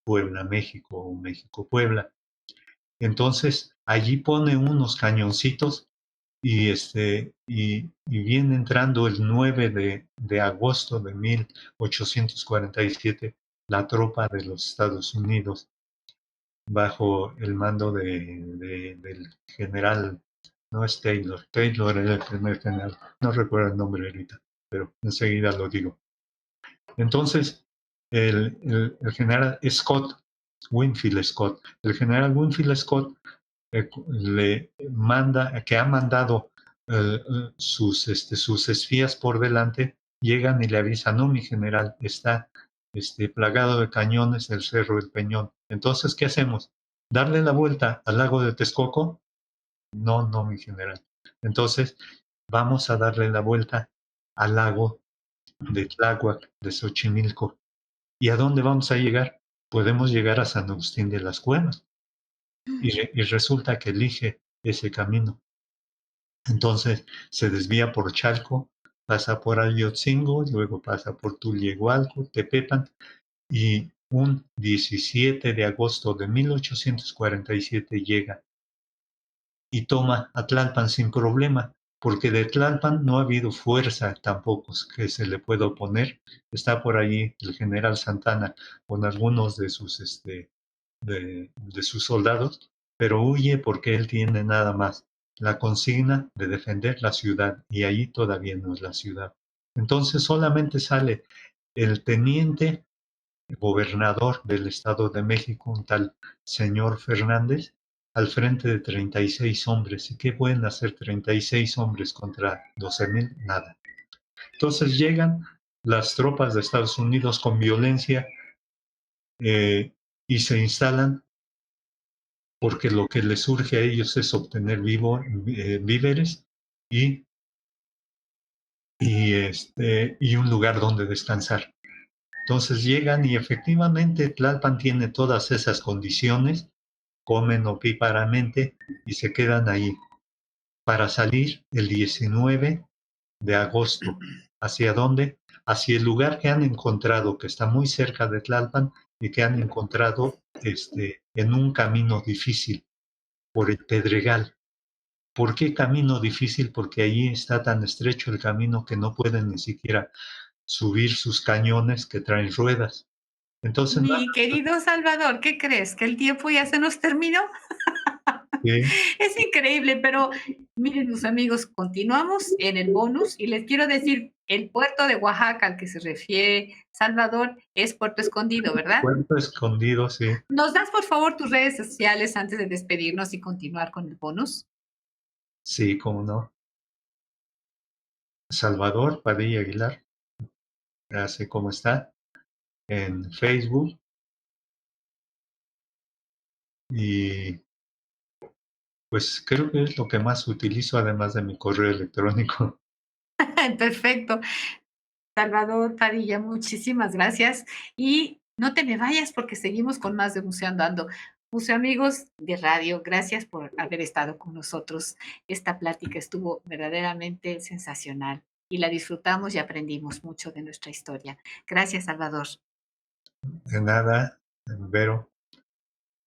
Puebla-México o México-Puebla. Entonces, allí pone unos cañoncitos y viene entrando el 9 de agosto de 1847 la tropa de los Estados Unidos bajo el mando del general, no es Taylor, Taylor era el primer general, no recuerdo el nombre ahorita, pero enseguida lo digo. Entonces, el general Scott, Winfield Scott, el general Winfield Scott le manda, que ha mandado sus espías por delante, llegan y le avisan, no, mi general, está plagado de cañones el Cerro del Peñón. Entonces, ¿qué hacemos? ¿Darle la vuelta al lago de Texcoco? No, no, mi general. Entonces, vamos a darle la vuelta al lago de Tláhuac, de Xochimilco. ¿Y a dónde vamos a llegar? Podemos llegar a San Agustín de las Cuevas. Y resulta que elige ese camino. Entonces se desvía por Chalco, pasa por Ayotzingo, luego pasa por Tulyehualco, Tepepan, y un 17 de agosto de 1847 llega y toma a Tlalpan sin problema, porque de Tlalpan no ha habido fuerza tampoco que se le pueda oponer. Está por allí el general Santana con algunos de sus soldados, pero huye porque él tiene nada más la consigna de defender la ciudad y allí todavía no es la ciudad. Entonces solamente sale el teniente gobernador del Estado de México, un tal señor Fernández, al frente de 36 hombres. ¿Y qué pueden hacer 36 hombres contra 12,000? Nada. Entonces llegan las tropas de Estados Unidos con violencia y se instalan porque lo que les surge a ellos es obtener víveres y, y un lugar donde descansar. Entonces llegan y efectivamente Tlalpan tiene todas esas condiciones, comen opíparamente y se quedan ahí para salir el 19 de agosto. ¿Hacia dónde? Hacia el lugar que han encontrado, que está muy cerca de Tlalpan y que han encontrado en un camino difícil por el Pedregal. ¿Por qué camino difícil? Porque allí está tan estrecho el camino que no pueden ni siquiera subir sus cañones que traen ruedas. Entonces, Mi querido Salvador, ¿qué crees? ¿Que el tiempo ya se nos terminó? ¿sí? Es increíble, pero miren, mis amigos, continuamos en el bonus y les quiero decir, el puerto de Oaxaca al que se refiere Salvador es Puerto Escondido, ¿verdad? Puerto Escondido, sí. ¿Nos das, por favor, tus redes sociales antes de despedirnos y continuar con el bonus? Sí, cómo no. Salvador Padilla Aguilar, así como está, en Facebook. Y pues creo que es lo que más utilizo, además de mi correo electrónico. Perfecto. Salvador Padilla, muchísimas gracias. Y no te me vayas porque seguimos con más de Museo Andando. Museo amigos de radio, gracias por haber estado con nosotros. Esta plática estuvo verdaderamente sensacional y la disfrutamos y aprendimos mucho de nuestra historia. Gracias, Salvador. De nada, Vero.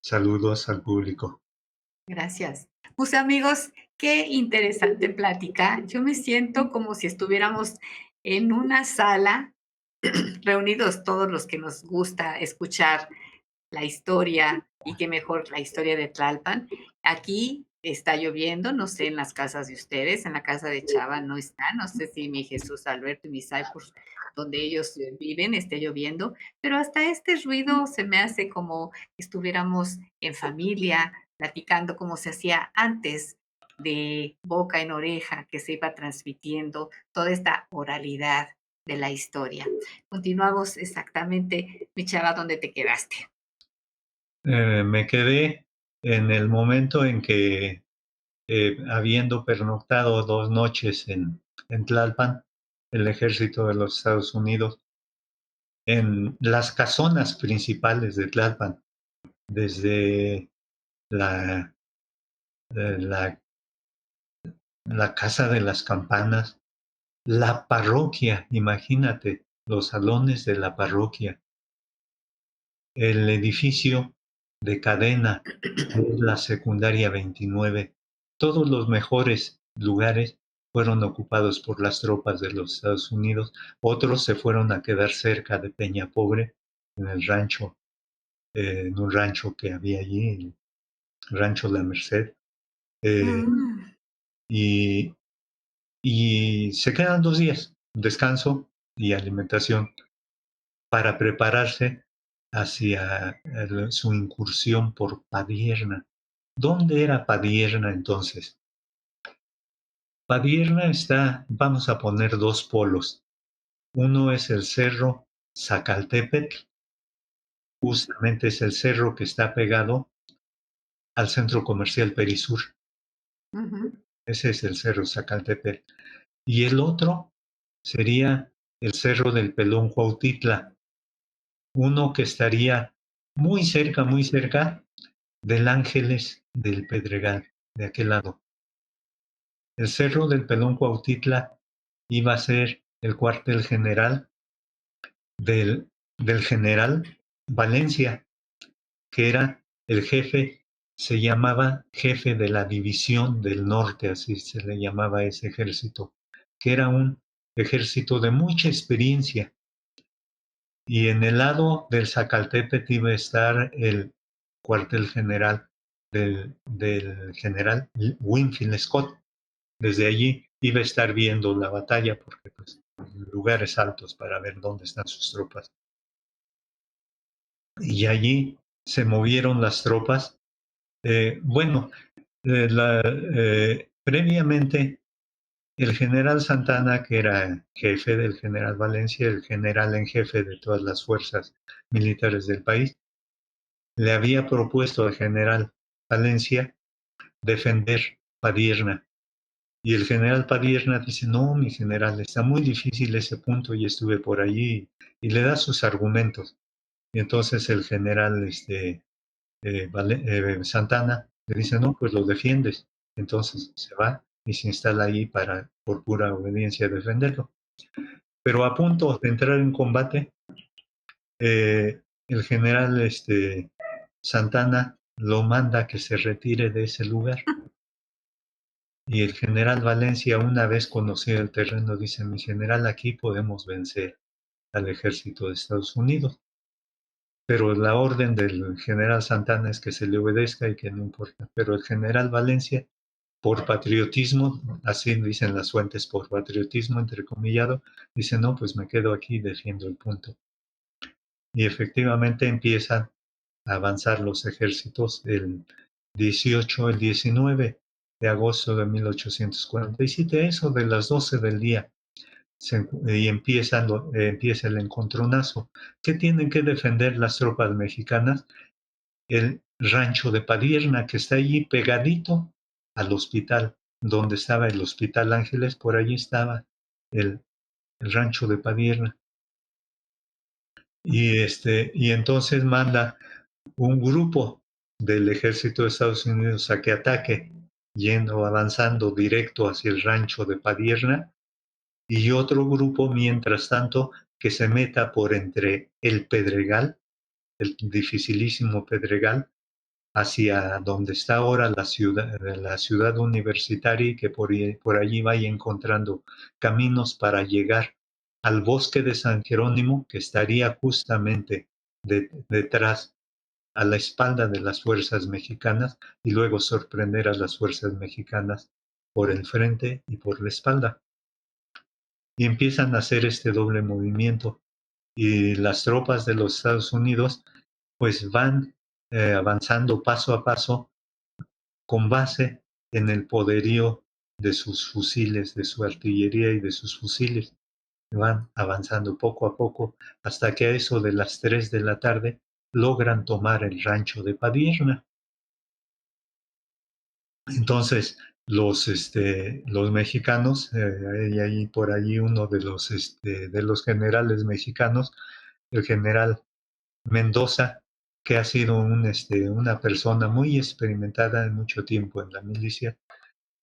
Saludos al público. Gracias. Museo amigos, Qué interesante plática. Yo me siento como si estuviéramos en una sala, reunidos todos los que nos gusta escuchar la historia y qué mejor la historia de Tlalpan. Aquí está lloviendo, no sé en las casas de ustedes, en la casa de Chava no está, no sé si mi Jesús Alberto y mi Cyprus, donde ellos viven, esté lloviendo, pero hasta este ruido se me hace como que estuviéramos en familia, platicando como se hacía antes de boca en oreja, que se iba transmitiendo toda esta oralidad de la historia. Continuamos exactamente, mi Chava, donde te quedaste. Me quedé en el momento en que, habiendo pernoctado 2 noches en Tlalpan, el ejército de los Estados Unidos, en las casonas principales de Tlalpan, desde la, la, la Casa de las Campanas, la parroquia, imagínate, los salones de la parroquia, el edificio de cadena, la secundaria 29, todos los mejores lugares fueron ocupados por las tropas de los Estados Unidos. Otros se fueron a quedar cerca de Peña Pobre, en el rancho, en un rancho que había allí, el Rancho La Merced. eh, Mm. y, y se quedan 2 días, descanso y alimentación, para prepararse hacia su incursión por Padierna. ¿Dónde era Padierna entonces? Padierna está, vamos a poner 2 polos. Uno es el cerro Zacaltépetl, justamente es el cerro que está pegado al centro comercial Perisur. Ujú. Ese es el cerro Zacaltépetl. Y el otro sería el cerro del Pelón Cuautitla, uno que estaría muy cerca del Ángeles del Pedregal, de aquel lado. El cerro del Pelón Cuautitla iba a ser el cuartel general del general Valencia, que era el jefe, se llamaba jefe de la División del Norte, así se le llamaba a ese ejército, que era un ejército de mucha experiencia. Y en el lado del Zacaltépetl iba a estar el cuartel general del general Winfield Scott. Desde allí iba a estar viendo la batalla porque pues lugares altos para ver dónde están sus tropas. Y allí se movieron las tropas. Bueno, previamente el general Santana, que era jefe del general Valencia, el general en jefe de todas las fuerzas militares del país, le había propuesto al general Valencia defender Padierna. Y el general Padierna dice, no, mi general, está muy difícil ese punto y estuve por allí, y le da sus argumentos. Y entonces el general Santana le dice, no, pues lo defiendes. Entonces se va y se instala ahí para, por pura obediencia, defenderlo. Pero a punto de entrar en combate, el general Santana lo manda a que se retire de ese lugar. Y el general Valencia, una vez conocido el terreno, dice, mi general, aquí podemos vencer al ejército de Estados Unidos. Pero la orden del general Santana es que se le obedezca y que no importa. Pero el general Valencia, por patriotismo, así dicen las fuentes, por patriotismo, entrecomillado, dice, no, pues me quedo aquí y defiendo el punto. Y efectivamente empiezan a avanzar los ejércitos el 18, el 19 de agosto de 1847, eso de las 12 del día, y empieza el encontronazo. ¿Qué tienen que defender las tropas mexicanas? El rancho de Padierna, que está allí pegadito al hospital, donde estaba el Hospital Ángeles, por allí estaba el, el rancho de Padierna. Y entonces manda un grupo del ejército de Estados Unidos a que ataque, yendo, avanzando directo hacia el rancho de Padierna, y otro grupo, mientras tanto, que se meta por entre el Pedregal, el dificilísimo Pedregal, hacia donde está ahora la ciudad universitaria, y que por allí vaya encontrando caminos para llegar al bosque de San Jerónimo, que estaría justamente detrás, a la espalda de las fuerzas mexicanas, y luego sorprender a las fuerzas mexicanas por el frente y por la espalda. Y empiezan a hacer este doble movimiento, y las tropas de los Estados Unidos pues van avanzando paso a paso con base en el poderío de sus fusiles, de su artillería y de sus fusiles. Van avanzando poco a poco hasta que a eso de las 3 de la tarde logran tomar el rancho de Padierna. Entonces, los mexicanos, hay ahí por allí uno de los generales mexicanos, el general Mendoza, que ha sido una persona muy experimentada en mucho tiempo en la milicia,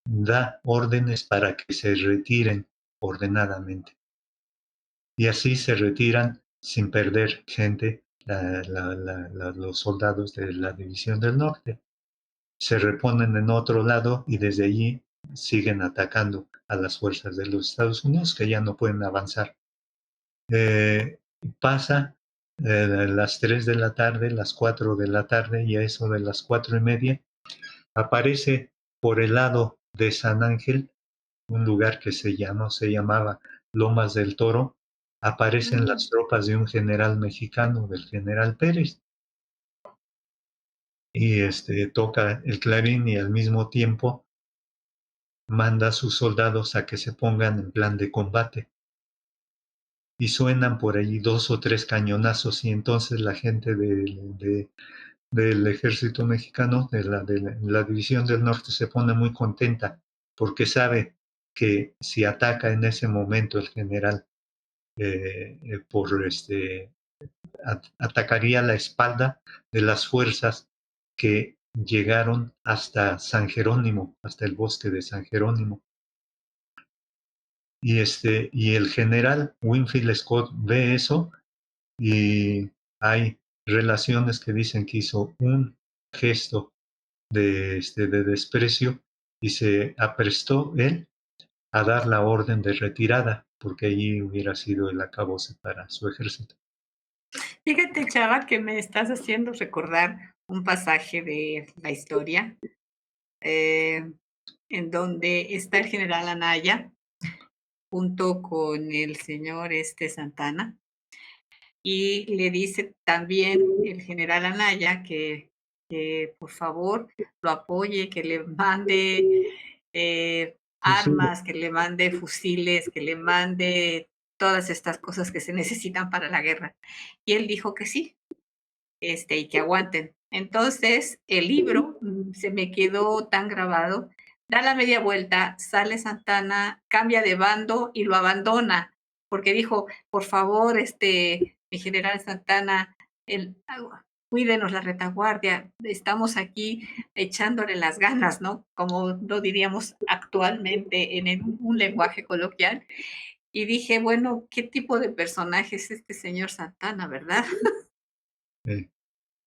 da órdenes para que se retiren ordenadamente. Y así se retiran sin perder gente los soldados de la División del Norte. Se reponen en otro lado y desde allí siguen atacando a las fuerzas de los Estados Unidos, que ya no pueden avanzar. Pasa las 3 de la tarde, las 4 de la tarde, y a eso de las 4:30 aparece por el lado de San Ángel, un lugar que se llamaba Lomas del Toro, aparecen las tropas de un general mexicano, del general Pérez, y toca el clarín, y al mismo tiempo manda a sus soldados a que se pongan en plan de combate. Y suenan por allí 2 o 3 cañonazos, y entonces la gente del ejército mexicano, de la División del Norte, se pone muy contenta, porque sabe que si ataca en ese momento el general, atacaría la espalda de las fuerzas que llegaron hasta San Jerónimo, hasta el bosque de San Jerónimo. Y el general Winfield Scott ve eso, y hay relaciones que dicen que hizo un gesto de desprecio, y se aprestó él a dar la orden de retirada, porque allí hubiera sido el acabose para su ejército. Fíjate, Chava, que me estás haciendo recordar un pasaje de la historia eh, en donde está el general Anaya junto con el señor Santana, y le dice también el general Anaya que por favor lo apoye, que le mande armas, que le mande fusiles, que le mande todas estas cosas que se necesitan para la guerra. Y él dijo que sí, y que aguanten. Entonces, el libro se me quedó tan grabado, da la media vuelta, sale Santana, cambia de bando y lo abandona, porque dijo, por favor, mi general Santana, cuídenos la retaguardia, estamos aquí echándole las ganas, ¿no? Como lo diríamos actualmente en un lenguaje coloquial. Y dije, bueno, ¿qué tipo de personaje es este señor Santana, verdad?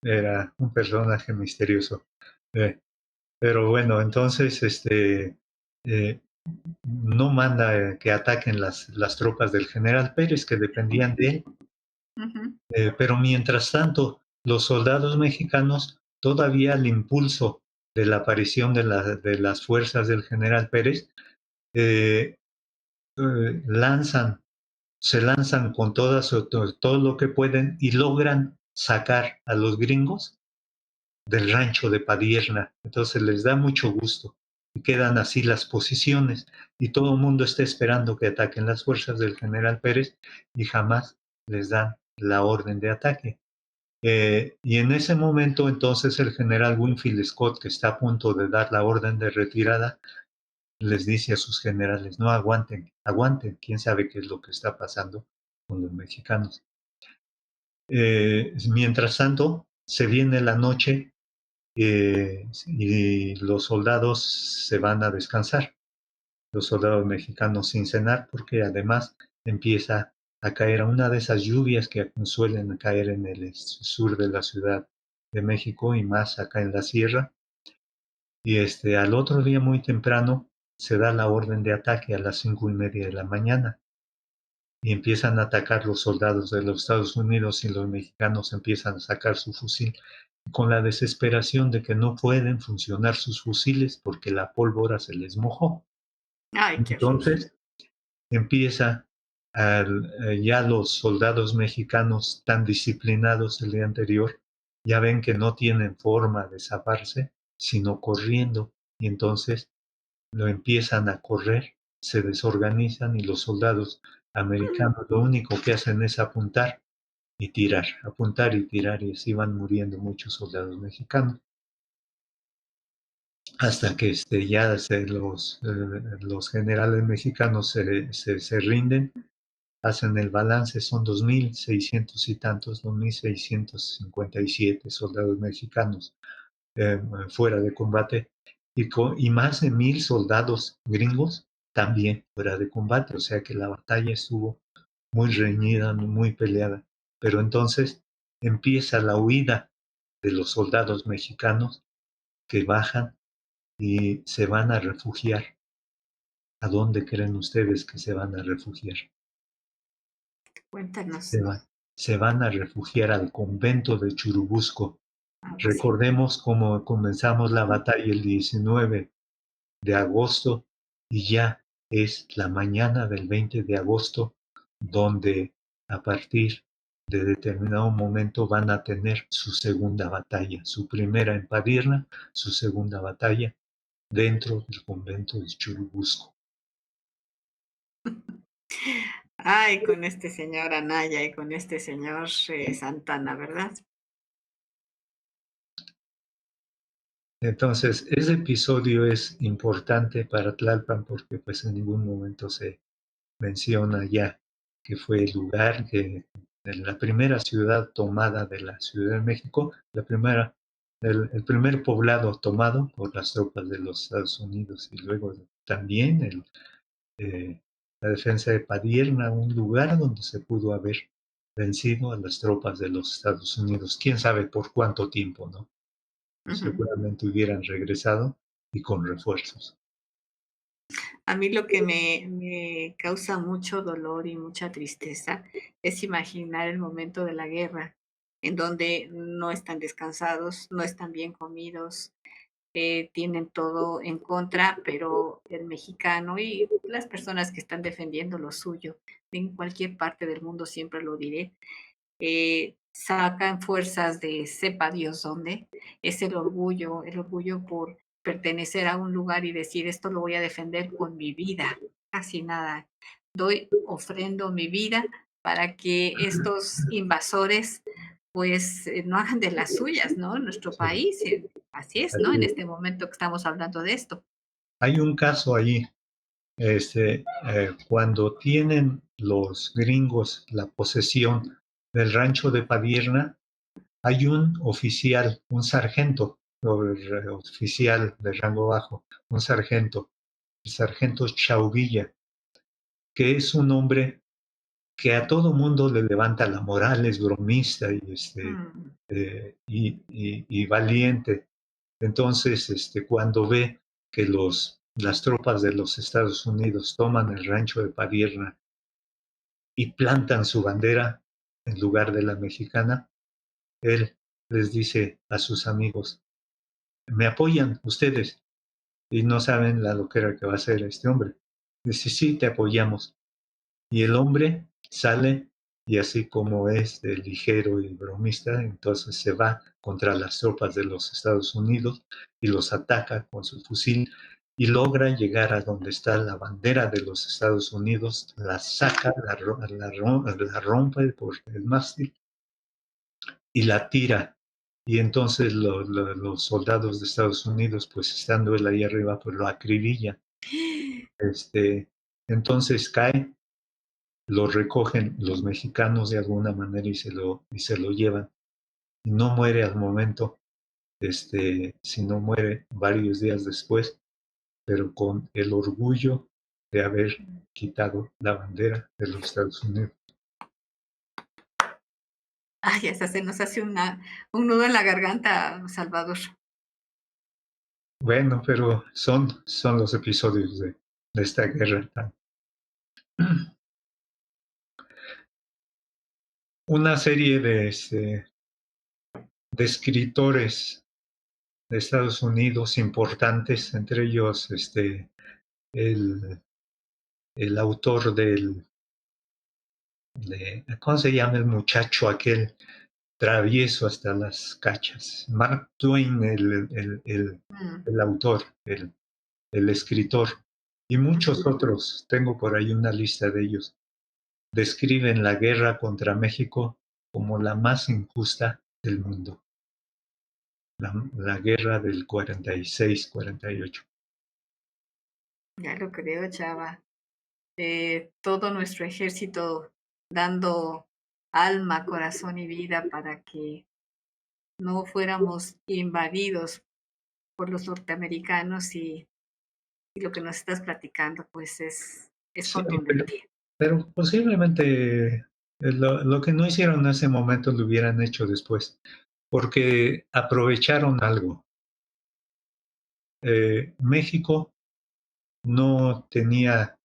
Era un personaje misterioso. Pero bueno, entonces no manda que ataquen las tropas del general Pérez, que dependían de él. Pero mientras tanto, los soldados mexicanos, todavía al impulso de la aparición de las fuerzas del general Pérez, eh, se lanzan con todo lo que pueden, y logran sacar a los gringos del rancho de Padierna. Entonces les da mucho gusto, y quedan así las posiciones, y todo el mundo está esperando que ataquen las fuerzas del general Pérez, y jamás les dan la orden de ataque. Y en ese momento, entonces, el general Winfield Scott, que está a punto de dar la orden de retirada, les dice a sus generales: no, aguanten, aguanten, quién sabe qué es lo que está pasando con los mexicanos. Mientras tanto, se viene la noche, y los soldados se van a descansar, los soldados mexicanos sin cenar, porque además empieza a caer una de esas lluvias que suelen caer en el sur de la ciudad de México y más acá en la sierra. Y al otro día muy temprano se da la orden de ataque a las 5:30 de la mañana y empiezan a atacar los soldados de los Estados Unidos y los mexicanos empiezan a sacar su fusil con la desesperación de que no pueden funcionar sus fusiles porque la pólvora se les mojó. Ay, qué horror. Entonces empieza ya los soldados mexicanos tan disciplinados el día anterior, ya ven que no tienen forma de zafarse, sino corriendo, y entonces lo empiezan a correr, se desorganizan y los soldados americanos lo único que hacen es apuntar y tirar, y así van muriendo muchos soldados mexicanos. Hasta que ya los generales mexicanos se rinden, hacen el balance, son 2.600 y tantos, 2.657 soldados mexicanos fuera de combate y más de 1.000 soldados gringos también fuera de combate, o sea que la batalla estuvo muy reñida, muy peleada. Pero entonces empieza la huida de los soldados mexicanos que bajan y se van a refugiar. ¿A dónde creen ustedes que se van a refugiar? Cuéntanos. Se van a refugiar al convento de Churubusco. Ahora sí. Recordemos cómo comenzamos la batalla el 19 de agosto y ya es la mañana del 20 de agosto donde a partir de determinado momento van a tener su segunda batalla, su primera en Padierna, su segunda batalla dentro del convento de Churubusco. Ay, con este señor Anaya y con este señor Santana, ¿verdad? Entonces, ese episodio es importante para Tlalpan porque pues en ningún momento se menciona ya que fue el lugar que en la primera ciudad tomada de la Ciudad de México, el primer poblado tomado por las tropas de los Estados Unidos y luego también la defensa de Padierna, un lugar donde se pudo haber vencido a las tropas de los Estados Unidos. Quién sabe por cuánto tiempo, ¿no? Seguramente hubieran regresado y con refuerzos. A mí lo que me causa mucho dolor y mucha tristeza es imaginar el momento de la guerra, en donde no están descansados, no están bien comidos, tienen todo en contra, pero el mexicano y las personas que están defendiendo lo suyo, en cualquier parte del mundo siempre lo diré, sacan fuerzas de sepa Dios dónde, es el orgullo por pertenecer a un lugar y decir esto lo voy a defender con mi vida, casi nada. Ofrendo mi vida para que estos invasores pues no hagan de las suyas, ¿no? En nuestro Sí, país, así es, ¿no? En este momento que estamos hablando de esto. hay un caso allí, cuando tienen los gringos la posesión del rancho de Padierna, hay un oficial, un sargento, oficial de rango bajo, un sargento, el sargento Chauvilla, que es un hombre que a todo mundo le levanta la moral, es bromista Mm, y valiente. Entonces, cuando ve que las tropas de los Estados Unidos toman el rancho de Padierna y plantan su bandera en lugar de la mexicana, él les dice a sus amigos, ¿me apoyan ustedes? Y no saben la loquera que va a hacer este hombre. Dice, sí, te apoyamos. Y el hombre sale y así como es de ligero y bromista, entonces se va contra las tropas de los Estados Unidos y los ataca con su fusil y logra llegar a donde está la bandera de los Estados Unidos, la saca, la rompe por el mástil y la tira. Y entonces los soldados de Estados Unidos, pues estando él ahí arriba, pues lo acribillan. Entonces cae, lo recogen los mexicanos de alguna manera y se lo llevan. Y no muere al momento, sino muere varios días después, pero con el orgullo de haber quitado la bandera de los Estados Unidos. Ay, hasta se nos hace un nudo en la garganta, Salvador. Bueno, pero son los episodios de esta guerra. Una serie de escritores de Estados Unidos importantes, entre ellos el, el autor ¿cómo se llama el muchacho aquel travieso hasta las cachas? Mark Twain, Mm, el autor, el escritor, y muchos ujú. otros, tengo por ahí una lista de ellos, describen la guerra contra México como la más injusta del mundo, la guerra del 46-48. Ya lo creo, chava. Todo nuestro ejército dando alma, corazón y vida para que no fuéramos invadidos por los norteamericanos y lo que nos estás platicando, pues es Sí, pero, contundente. pero posiblemente lo que no hicieron en ese momento lo hubieran hecho después, porque aprovecharon algo. México no tenía,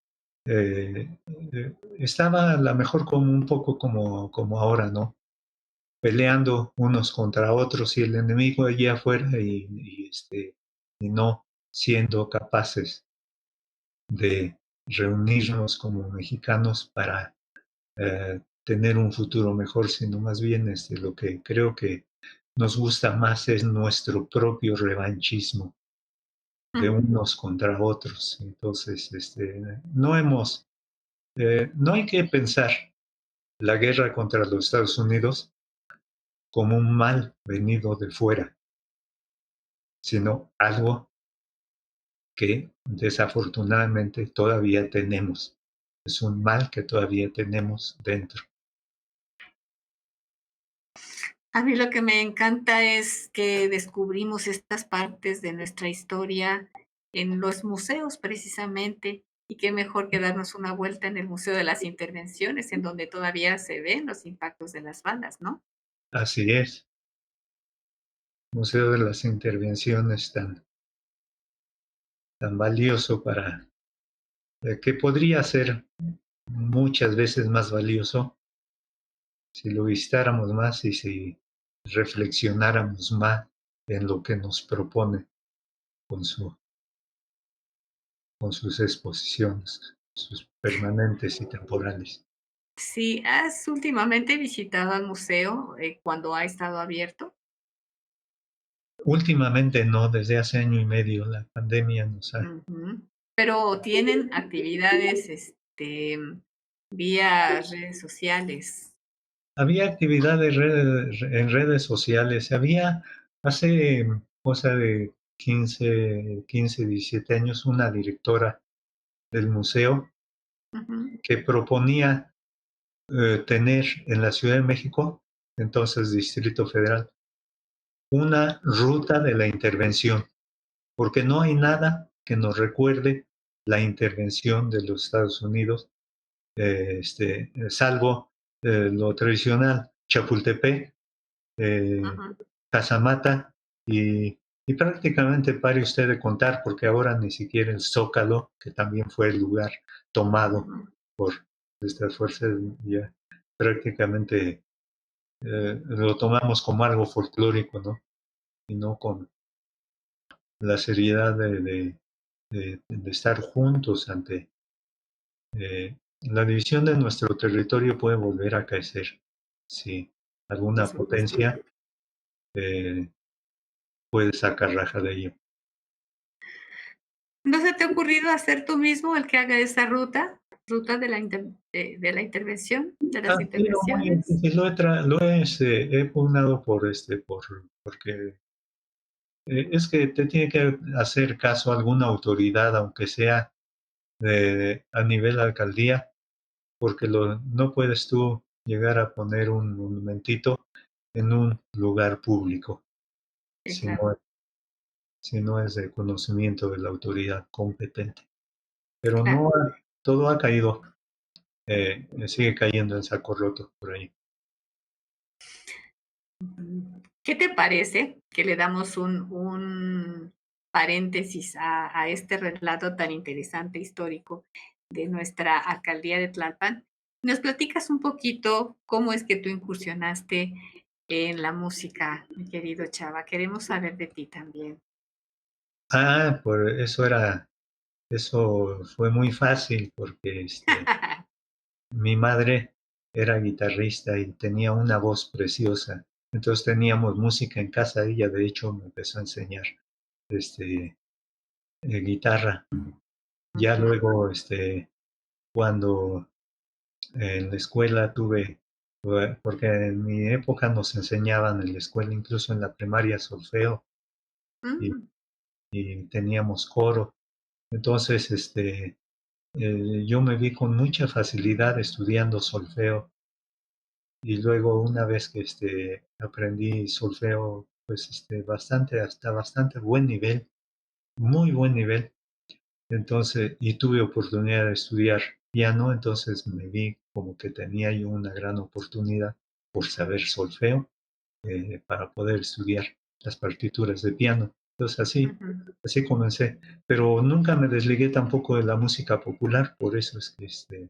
estaba a lo mejor como un poco como ahora, ¿no? Peleando unos contra otros y el enemigo allí afuera y no siendo capaces de reunirnos como mexicanos para tener un futuro mejor, sino más bien lo que creo que nos gusta más es nuestro propio revanchismo de Ujú. unos contra otros. Entonces, no hay que pensar la guerra contra los Estados Unidos como un mal venido de fuera, sino algo que desafortunadamente todavía tenemos. Es un mal que todavía tenemos dentro. A mí lo que me encanta es que descubrimos estas partes de nuestra historia en los museos precisamente, y qué mejor que darnos una vuelta en el Museo de las Intervenciones, en donde todavía se ven los impactos de las balas, ¿no? Así es. Museo de las Intervenciones tan valioso para que podría ser muchas veces más valioso si lo visitáramos más y si reflexionáramos más en lo que nos propone con, su, con sus exposiciones, sus permanentes y temporales. Si has últimamente visitado al museo cuando ha estado abierto. Últimamente no, desde hace año y medio la pandemia nos ha... Ujú. Pero tienen actividades, vía redes sociales. Había actividades en redes sociales, había hace cosa de 17 años una directora del museo Ujú, que proponía tener en la Ciudad de México, entonces Distrito Federal, una ruta de la intervención, porque no hay nada que nos recuerde la intervención de los Estados Unidos, salvo lo tradicional, Chapultepec, eh, ujú, Casamata y prácticamente pare usted de contar, porque ahora ni siquiera el Zócalo, que también fue el lugar tomado ujú. por estas fuerzas, ya prácticamente lo tomamos como algo folclórico, ¿no? Y no con la seriedad de estar juntos ante la división de nuestro territorio puede volver a caer si Por alguna supuesto. potencia eh, puede sacar raja de ello. ¿No se te ha ocurrido hacer tú mismo el que haga esa ruta de de la intervención, de las Ha sido muy intervenciones? difícil, he pugnado porque es que te tiene que hacer caso a alguna autoridad, aunque sea a nivel alcaldía, porque no puedes tú llegar a poner un monumentito en un lugar público Sí, si claro. no, si no es de conocimiento de la autoridad competente. Pero Claro. no, todo ha caído, sigue cayendo en saco roto por ahí. ¿Qué te parece que le damos un paréntesis a este relato tan interesante histórico de nuestra alcaldía de Tlalpan? ¿Nos platicas un poquito cómo es que tú incursionaste en la música, mi querido Chava? Queremos saber de ti también. Por eso fue muy fácil porque mi madre era guitarrista y tenía una voz preciosa. Entonces teníamos música en casa. Ella de hecho me empezó a enseñar este, guitarra. Ya Ujú, luego, cuando en la escuela porque en mi época nos enseñaban en la escuela, incluso en la primaria, solfeo y, mm, y teníamos coro. Entonces, yo me vi con mucha facilidad estudiando solfeo y luego una vez que aprendí solfeo, pues hasta bastante buen nivel, muy buen nivel. Entonces, y tuve oportunidad de estudiar piano, entonces me vi como que tenía yo una gran oportunidad por saber solfeo para poder estudiar las partituras de piano. Entonces ujú. así comencé, pero nunca me desligué tampoco de la música popular, por eso es que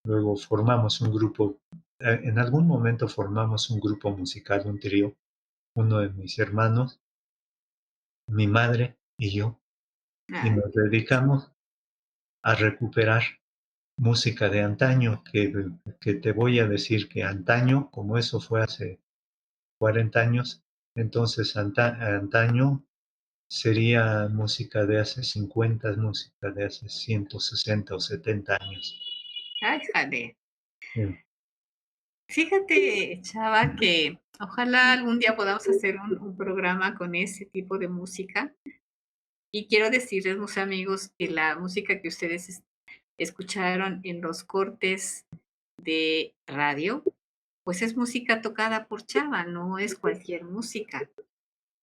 luego formamos un grupo, en algún momento formamos un grupo musical, un trío, uno de mis hermanos, mi madre y yo, y Ay, nos dedicamos a recuperar música de antaño, que te voy a decir que antaño, como eso fue hace 40 años, entonces antaño sería música de hace 50, música de hace 160 o 70 años. ay, jale. Eh, Fíjate, Chava, que ojalá algún día podamos hacer un programa con ese tipo de música. Y quiero decirles, mis amigos, que la música que ustedes escucharon en los cortes de radio, pues es música tocada por Chava, no es cualquier música.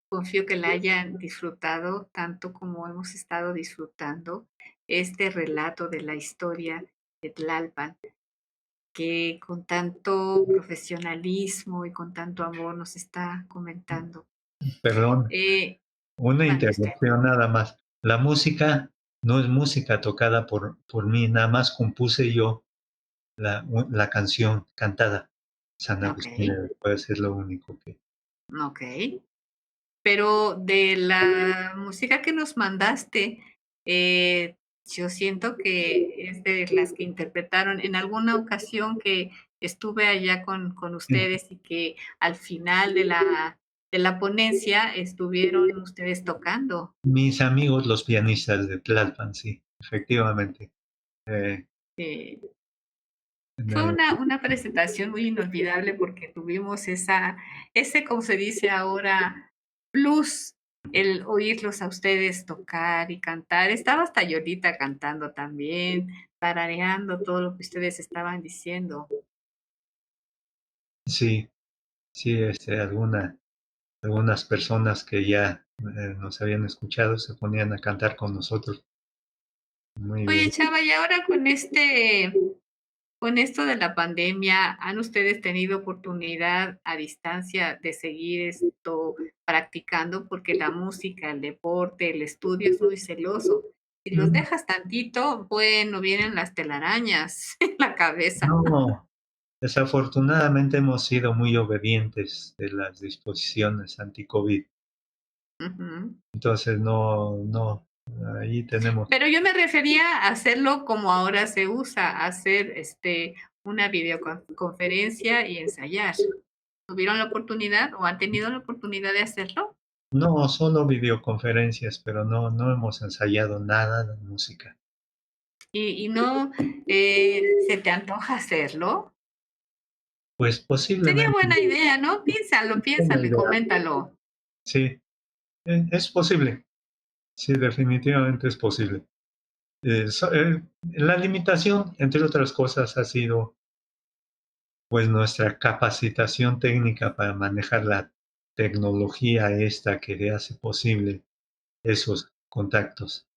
Confío que la hayan disfrutado tanto como hemos estado disfrutando este relato de la historia de Tlalpan, que con tanto profesionalismo y con tanto amor nos está comentando. Perdón, Eh, una Mande usted. interrupción nada más. La música no es música tocada por mí, nada más compuse yo la canción cantada. San Ok, Agustín puede ser lo único que... ok. Pero de la música que nos mandaste, yo siento que es de las que interpretaron en alguna ocasión que estuve allá con ustedes y que al final de la ponencia estuvieron ustedes tocando. Mis amigos, los pianistas de Tlalpan, sí, efectivamente. Eh, Eh, Fue eh, una presentación muy inolvidable porque tuvimos ese, como se dice ahora, plus, el oírlos a ustedes tocar y cantar. Estaba hasta Yolita cantando también, tarareando todo lo que ustedes estaban diciendo. sí, sí, algunas personas que ya nos habían escuchado se ponían a cantar con nosotros. Muy Oye, bien. Chava, y ahora con esto de la pandemia, ¿han ustedes tenido oportunidad a distancia de seguir esto practicando? Porque la música, el deporte, el estudio es muy celoso. Si los Mm, dejas tantito, bueno, vienen las telarañas en la cabeza. no, desafortunadamente hemos sido muy obedientes de las disposiciones anti-COVID. Ujú. Entonces, no, ahí tenemos. Pero yo me refería a hacerlo como ahora se usa, hacer una videoconferencia y ensayar. ¿Tuvieron la oportunidad o han tenido la oportunidad de hacerlo? No, solo videoconferencias, pero no hemos ensayado nada de música. Y no se te antoja hacerlo. Pues Sería posiblemente, buena idea, ¿no? Piénsalo, buena piénsalo y idea. coméntalo. Sí, es posible. Sí, definitivamente es posible. La limitación, entre otras cosas, ha sido pues nuestra capacitación técnica para manejar la tecnología esta que hace posible esos contactos.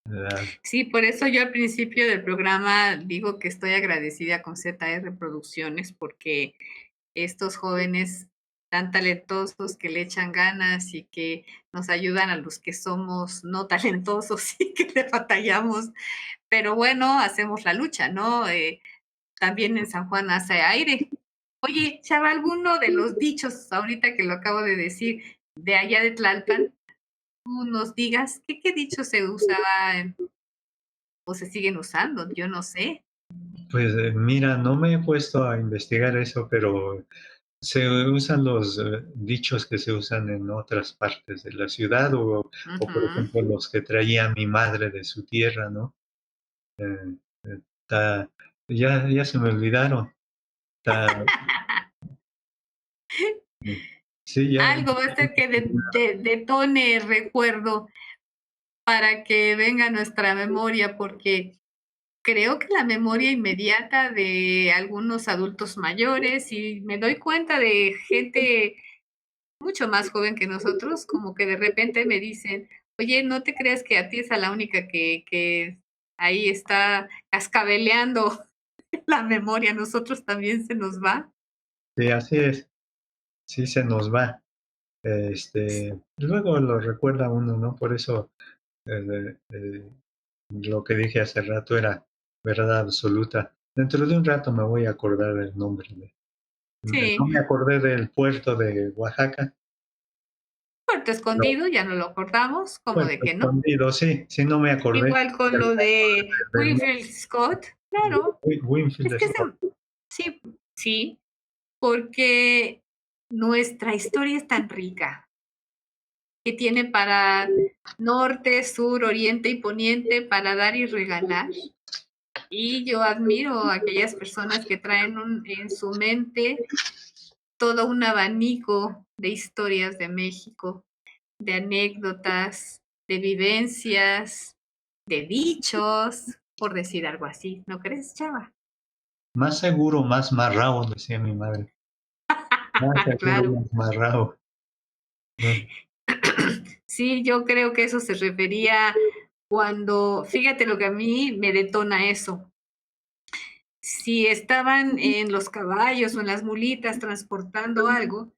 ¿Verdad? Sí, por eso yo al principio del programa digo que estoy agradecida con ZR Producciones porque estos jóvenes tan talentosos que le echan ganas y que nos ayudan a los que somos no talentosos y que le batallamos, pero bueno, hacemos la lucha, ¿no? También en San Juan hace aire. Oye, Chava, ¿alguno de los dichos, ahorita que lo acabo de decir, de allá de Tlalpan, tú nos digas qué dicho se usaba o se siguen usando? Yo no sé. Pues mira, no me he puesto a investigar eso, pero se usan los dichos que se usan en otras partes de la ciudad o por Ujú. ejemplo los que traía mi madre de su tierra, ¿no? Eh, ta- ya se me olvidaron. Ta- sí, ya. Algo va a ser que detone el recuerdo para que venga a nuestra memoria, porque creo que la memoria inmediata de algunos adultos mayores, y me doy cuenta de gente mucho más joven que nosotros, como que de repente me dicen: "Oye, no te creas que a ti es a la única que ahí está cascabeleando la memoria, a nosotros también se nos va". Sí, así es. Sí se nos va. Luego lo recuerda uno, ¿no? Por eso lo que dije hace rato era verdad absoluta. Dentro de un rato me voy a acordar el nombre. Sí, No me acordé del puerto de Oaxaca. Puerto No, Escondido, ya no lo acordamos, ¿cómo de Puerto que no? Escondido, sí, sí, no me acordé Igual con del lo de del Winfield Scott, claro, Winfield es que Scott. sí, sí, porque nuestra historia es tan rica, que tiene para norte, sur, oriente y poniente para dar y regalar. Y yo admiro a aquellas personas que traen en su mente todo un abanico de historias de México, de anécdotas, de vivencias, de dichos, por decir algo así, ¿no crees, Chava? Más seguro, más marrao, decía mi madre. Más seguro, Claro. más marrao. ¿No? Sí, yo creo que eso se refería cuando, fíjate lo que a mí me detona eso. Si estaban en los caballos o en las mulitas transportando algo,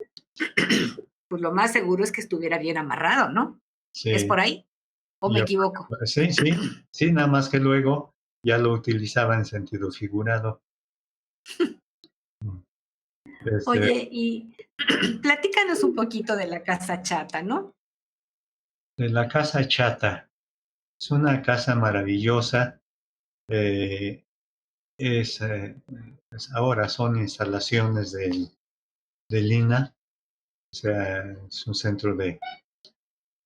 pues lo más seguro es que estuviera bien amarrado, ¿no? ¿Es Sí, por ahí? ¿O me y equivoco? sí, sí, sí, nada más que luego ya lo utilizaba en sentido figurado. Mm. Este, Oye, y platícanos un poquito de la casa chata, ¿no? de la casa chata. Es una casa maravillosa. eh, es, ahora son instalaciones del INA, o sea, es un centro de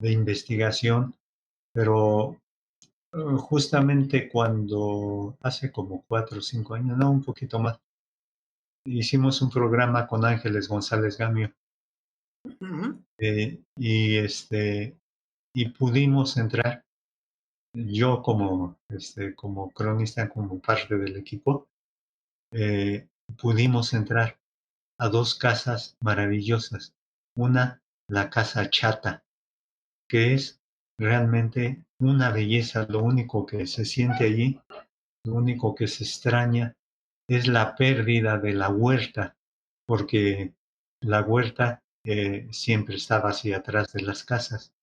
investigación, pero justamente cuando hace como 4 o 5 años, no, un poquito más, hicimos un programa con Ángeles González Gamio Ujú. y pudimos entrar, yo como cronista, como parte del equipo, eh, pudimos entrar a dos casas maravillosas. Una, la casa chata, que es realmente una belleza. Lo único que se siente allí, lo único que se extraña es la pérdida de la huerta, porque la huerta siempre estaba hacia atrás de las casas.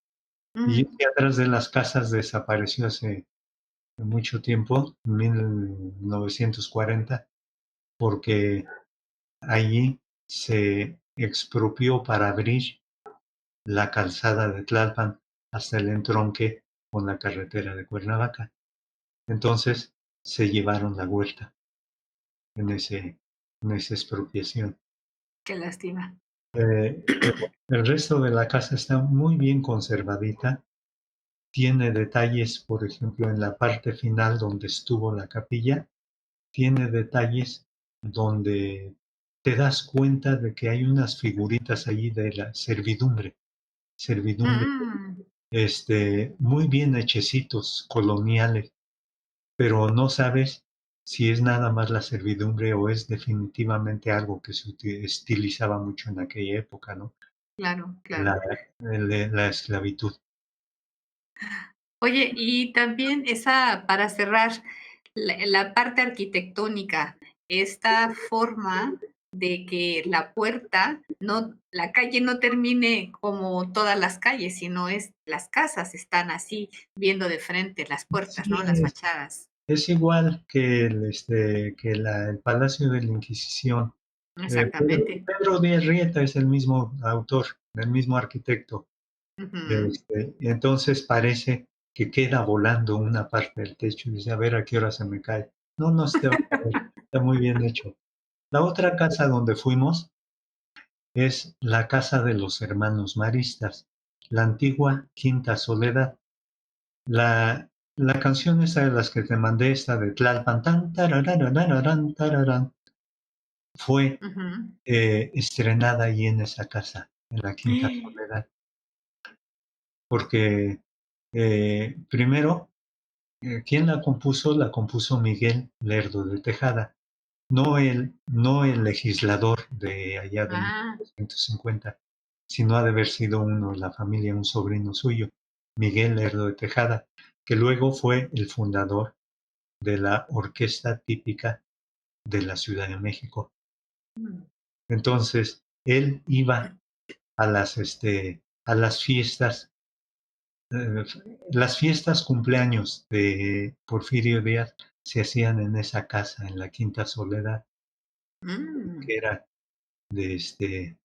Y Mm, hacia atrás de las casas desapareció hace mucho tiempo, en 1940, porque allí se expropió para abrir la calzada de Tlalpan hasta el entronque con la carretera de Cuernavaca. Entonces se llevaron la huerta en, en esa expropiación. qué lástima. Pero el resto de la casa está muy bien conservadita. Tiene detalles, por ejemplo, en la parte final donde estuvo la capilla, tiene detalles donde te das cuenta de que hay unas figuritas allí de la servidumbre, Mm, muy bien hechecitos, coloniales, pero no sabes si es nada más la servidumbre o es definitivamente algo que se estilizaba mucho en aquella época, ¿no? claro, La, claro. la esclavitud. Oye, y también esa, para cerrar, la parte arquitectónica, esta forma de que la puerta, no, la calle no termine como todas las calles, sino las casas están así, viendo de frente las puertas, Sí, ¿no? Las fachadas. es igual que el Palacio de la Inquisición. Exactamente. Pedro Díaz Rieta es el mismo autor, el mismo arquitecto. Ujú. Y entonces parece que queda volando una parte del techo y dice, a ver a qué hora se me cae. No, no se te va a caer, está muy bien hecho. La otra casa donde fuimos es la casa de los hermanos maristas, la antigua Quinta Soledad. La canción esa de las que te mandé, esta de Tlalpan, tan, tarararararán, tararán, fue Ujú. estrenada ahí en esa casa, en la Quinta Soledad, porque primero, ¿quién la compuso? La compuso Miguel Lerdo de Tejada, no el legislador de allá de Ah, 1950, sino ha de haber sido uno de la familia, un sobrino suyo, Miguel Lerdo de Tejada, que luego fue el fundador de la orquesta típica de la Ciudad de México. mm, Entonces, él iba a las fiestas, eh, las fiestas cumpleaños de Porfirio Díaz se hacían en esa casa, en la Quinta Soledad, mm. que era de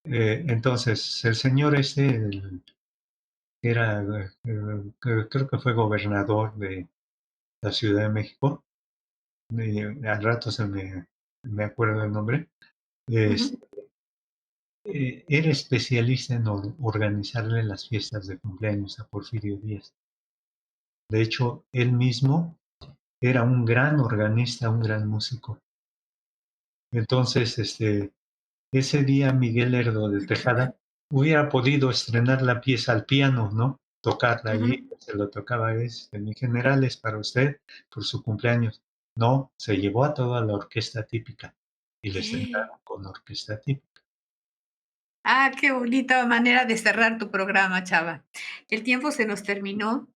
entonces, el señor era, creo que fue gobernador de la Ciudad de México, al rato me acuerdo el nombre, es- Ujú. era especialista en organizarle las fiestas de cumpleaños a Porfirio Díaz. De hecho, él mismo era un gran organista, un gran músico. Entonces, ese día Miguel Lerdo de Tejada hubiera podido estrenar la pieza al piano, ¿no? Tocarla allí, Ujú. se lo tocaba, mi general es para usted por su cumpleaños. No, se llevó a toda la orquesta típica y le estrenaron con orquesta típica. Ah, qué bonita manera de cerrar tu programa, Chava. El tiempo se nos terminó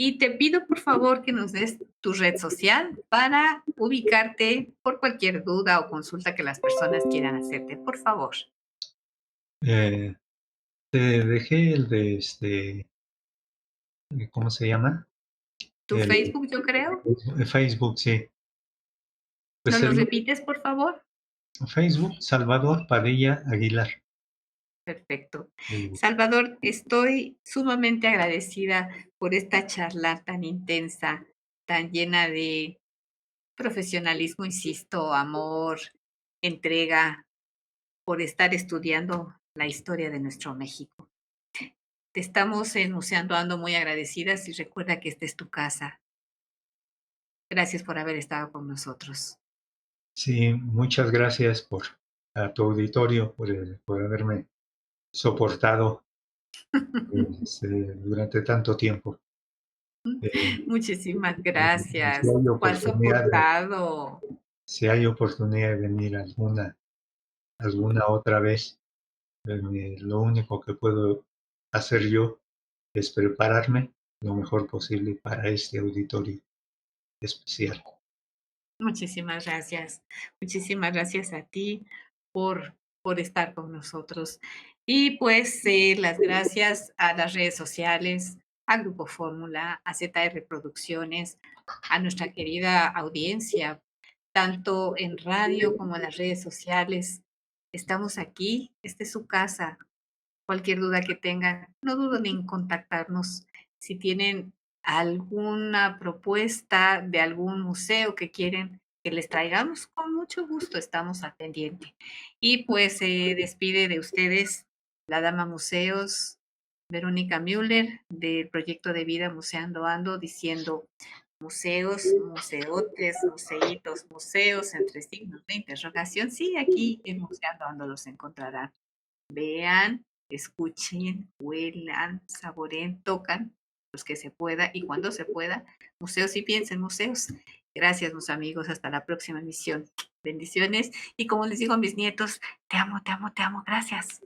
y te pido por favor que nos des tu red social para ubicarte por cualquier duda o consulta que las personas quieran hacerte. Por favor. Eh, Te dejé el de ¿cómo se llama? Tu El, Facebook, yo creo. el Facebook, sí. ¿No Pues lo el repites, por favor? Facebook, Salvador Padilla Aguilar. Perfecto. Eh, Salvador, estoy sumamente agradecida por esta charla tan intensa, tan llena de profesionalismo, insisto, amor, entrega, por estar estudiando la historia de nuestro México. Te estamos en Museando Ando muy agradecidas y recuerda que esta es tu casa. Gracias por haber estado con nosotros. Sí, muchas gracias a tu auditorio por haberme soportado durante tanto tiempo. Muchísimas Si gracias. hay ¿Cuál oportunidad soportado? de venir alguna otra vez, lo único que puedo hacer yo es prepararme lo mejor posible para este auditorio especial. Muchísimas gracias. Muchísimas gracias a ti por estar con nosotros. Y pues las gracias a las redes sociales, a Grupo Fórmula, a ZR Producciones, a nuestra querida audiencia, tanto en radio como en las redes sociales. Estamos aquí, esta es su casa. Cualquier duda que tengan, no duden en contactarnos. Si tienen alguna propuesta de algún museo que quieren que les traigamos, con mucho gusto estamos al pendiente. Y pues se despide de ustedes la Dama Museos, Verónica Müller, del proyecto de vida Museando Ando, diciendo museos, museotes, museitos, museos entre signos de interrogación. Sí, aquí en Museando Ando los encontrarán. Vean, escuchen, huelan, saboreen, tocan los que se pueda y cuando se pueda. Museos y piensen, museos. Gracias, mis amigos. Hasta la próxima emisión. Bendiciones. Y como les digo a mis nietos, te amo, te amo, te amo. Gracias.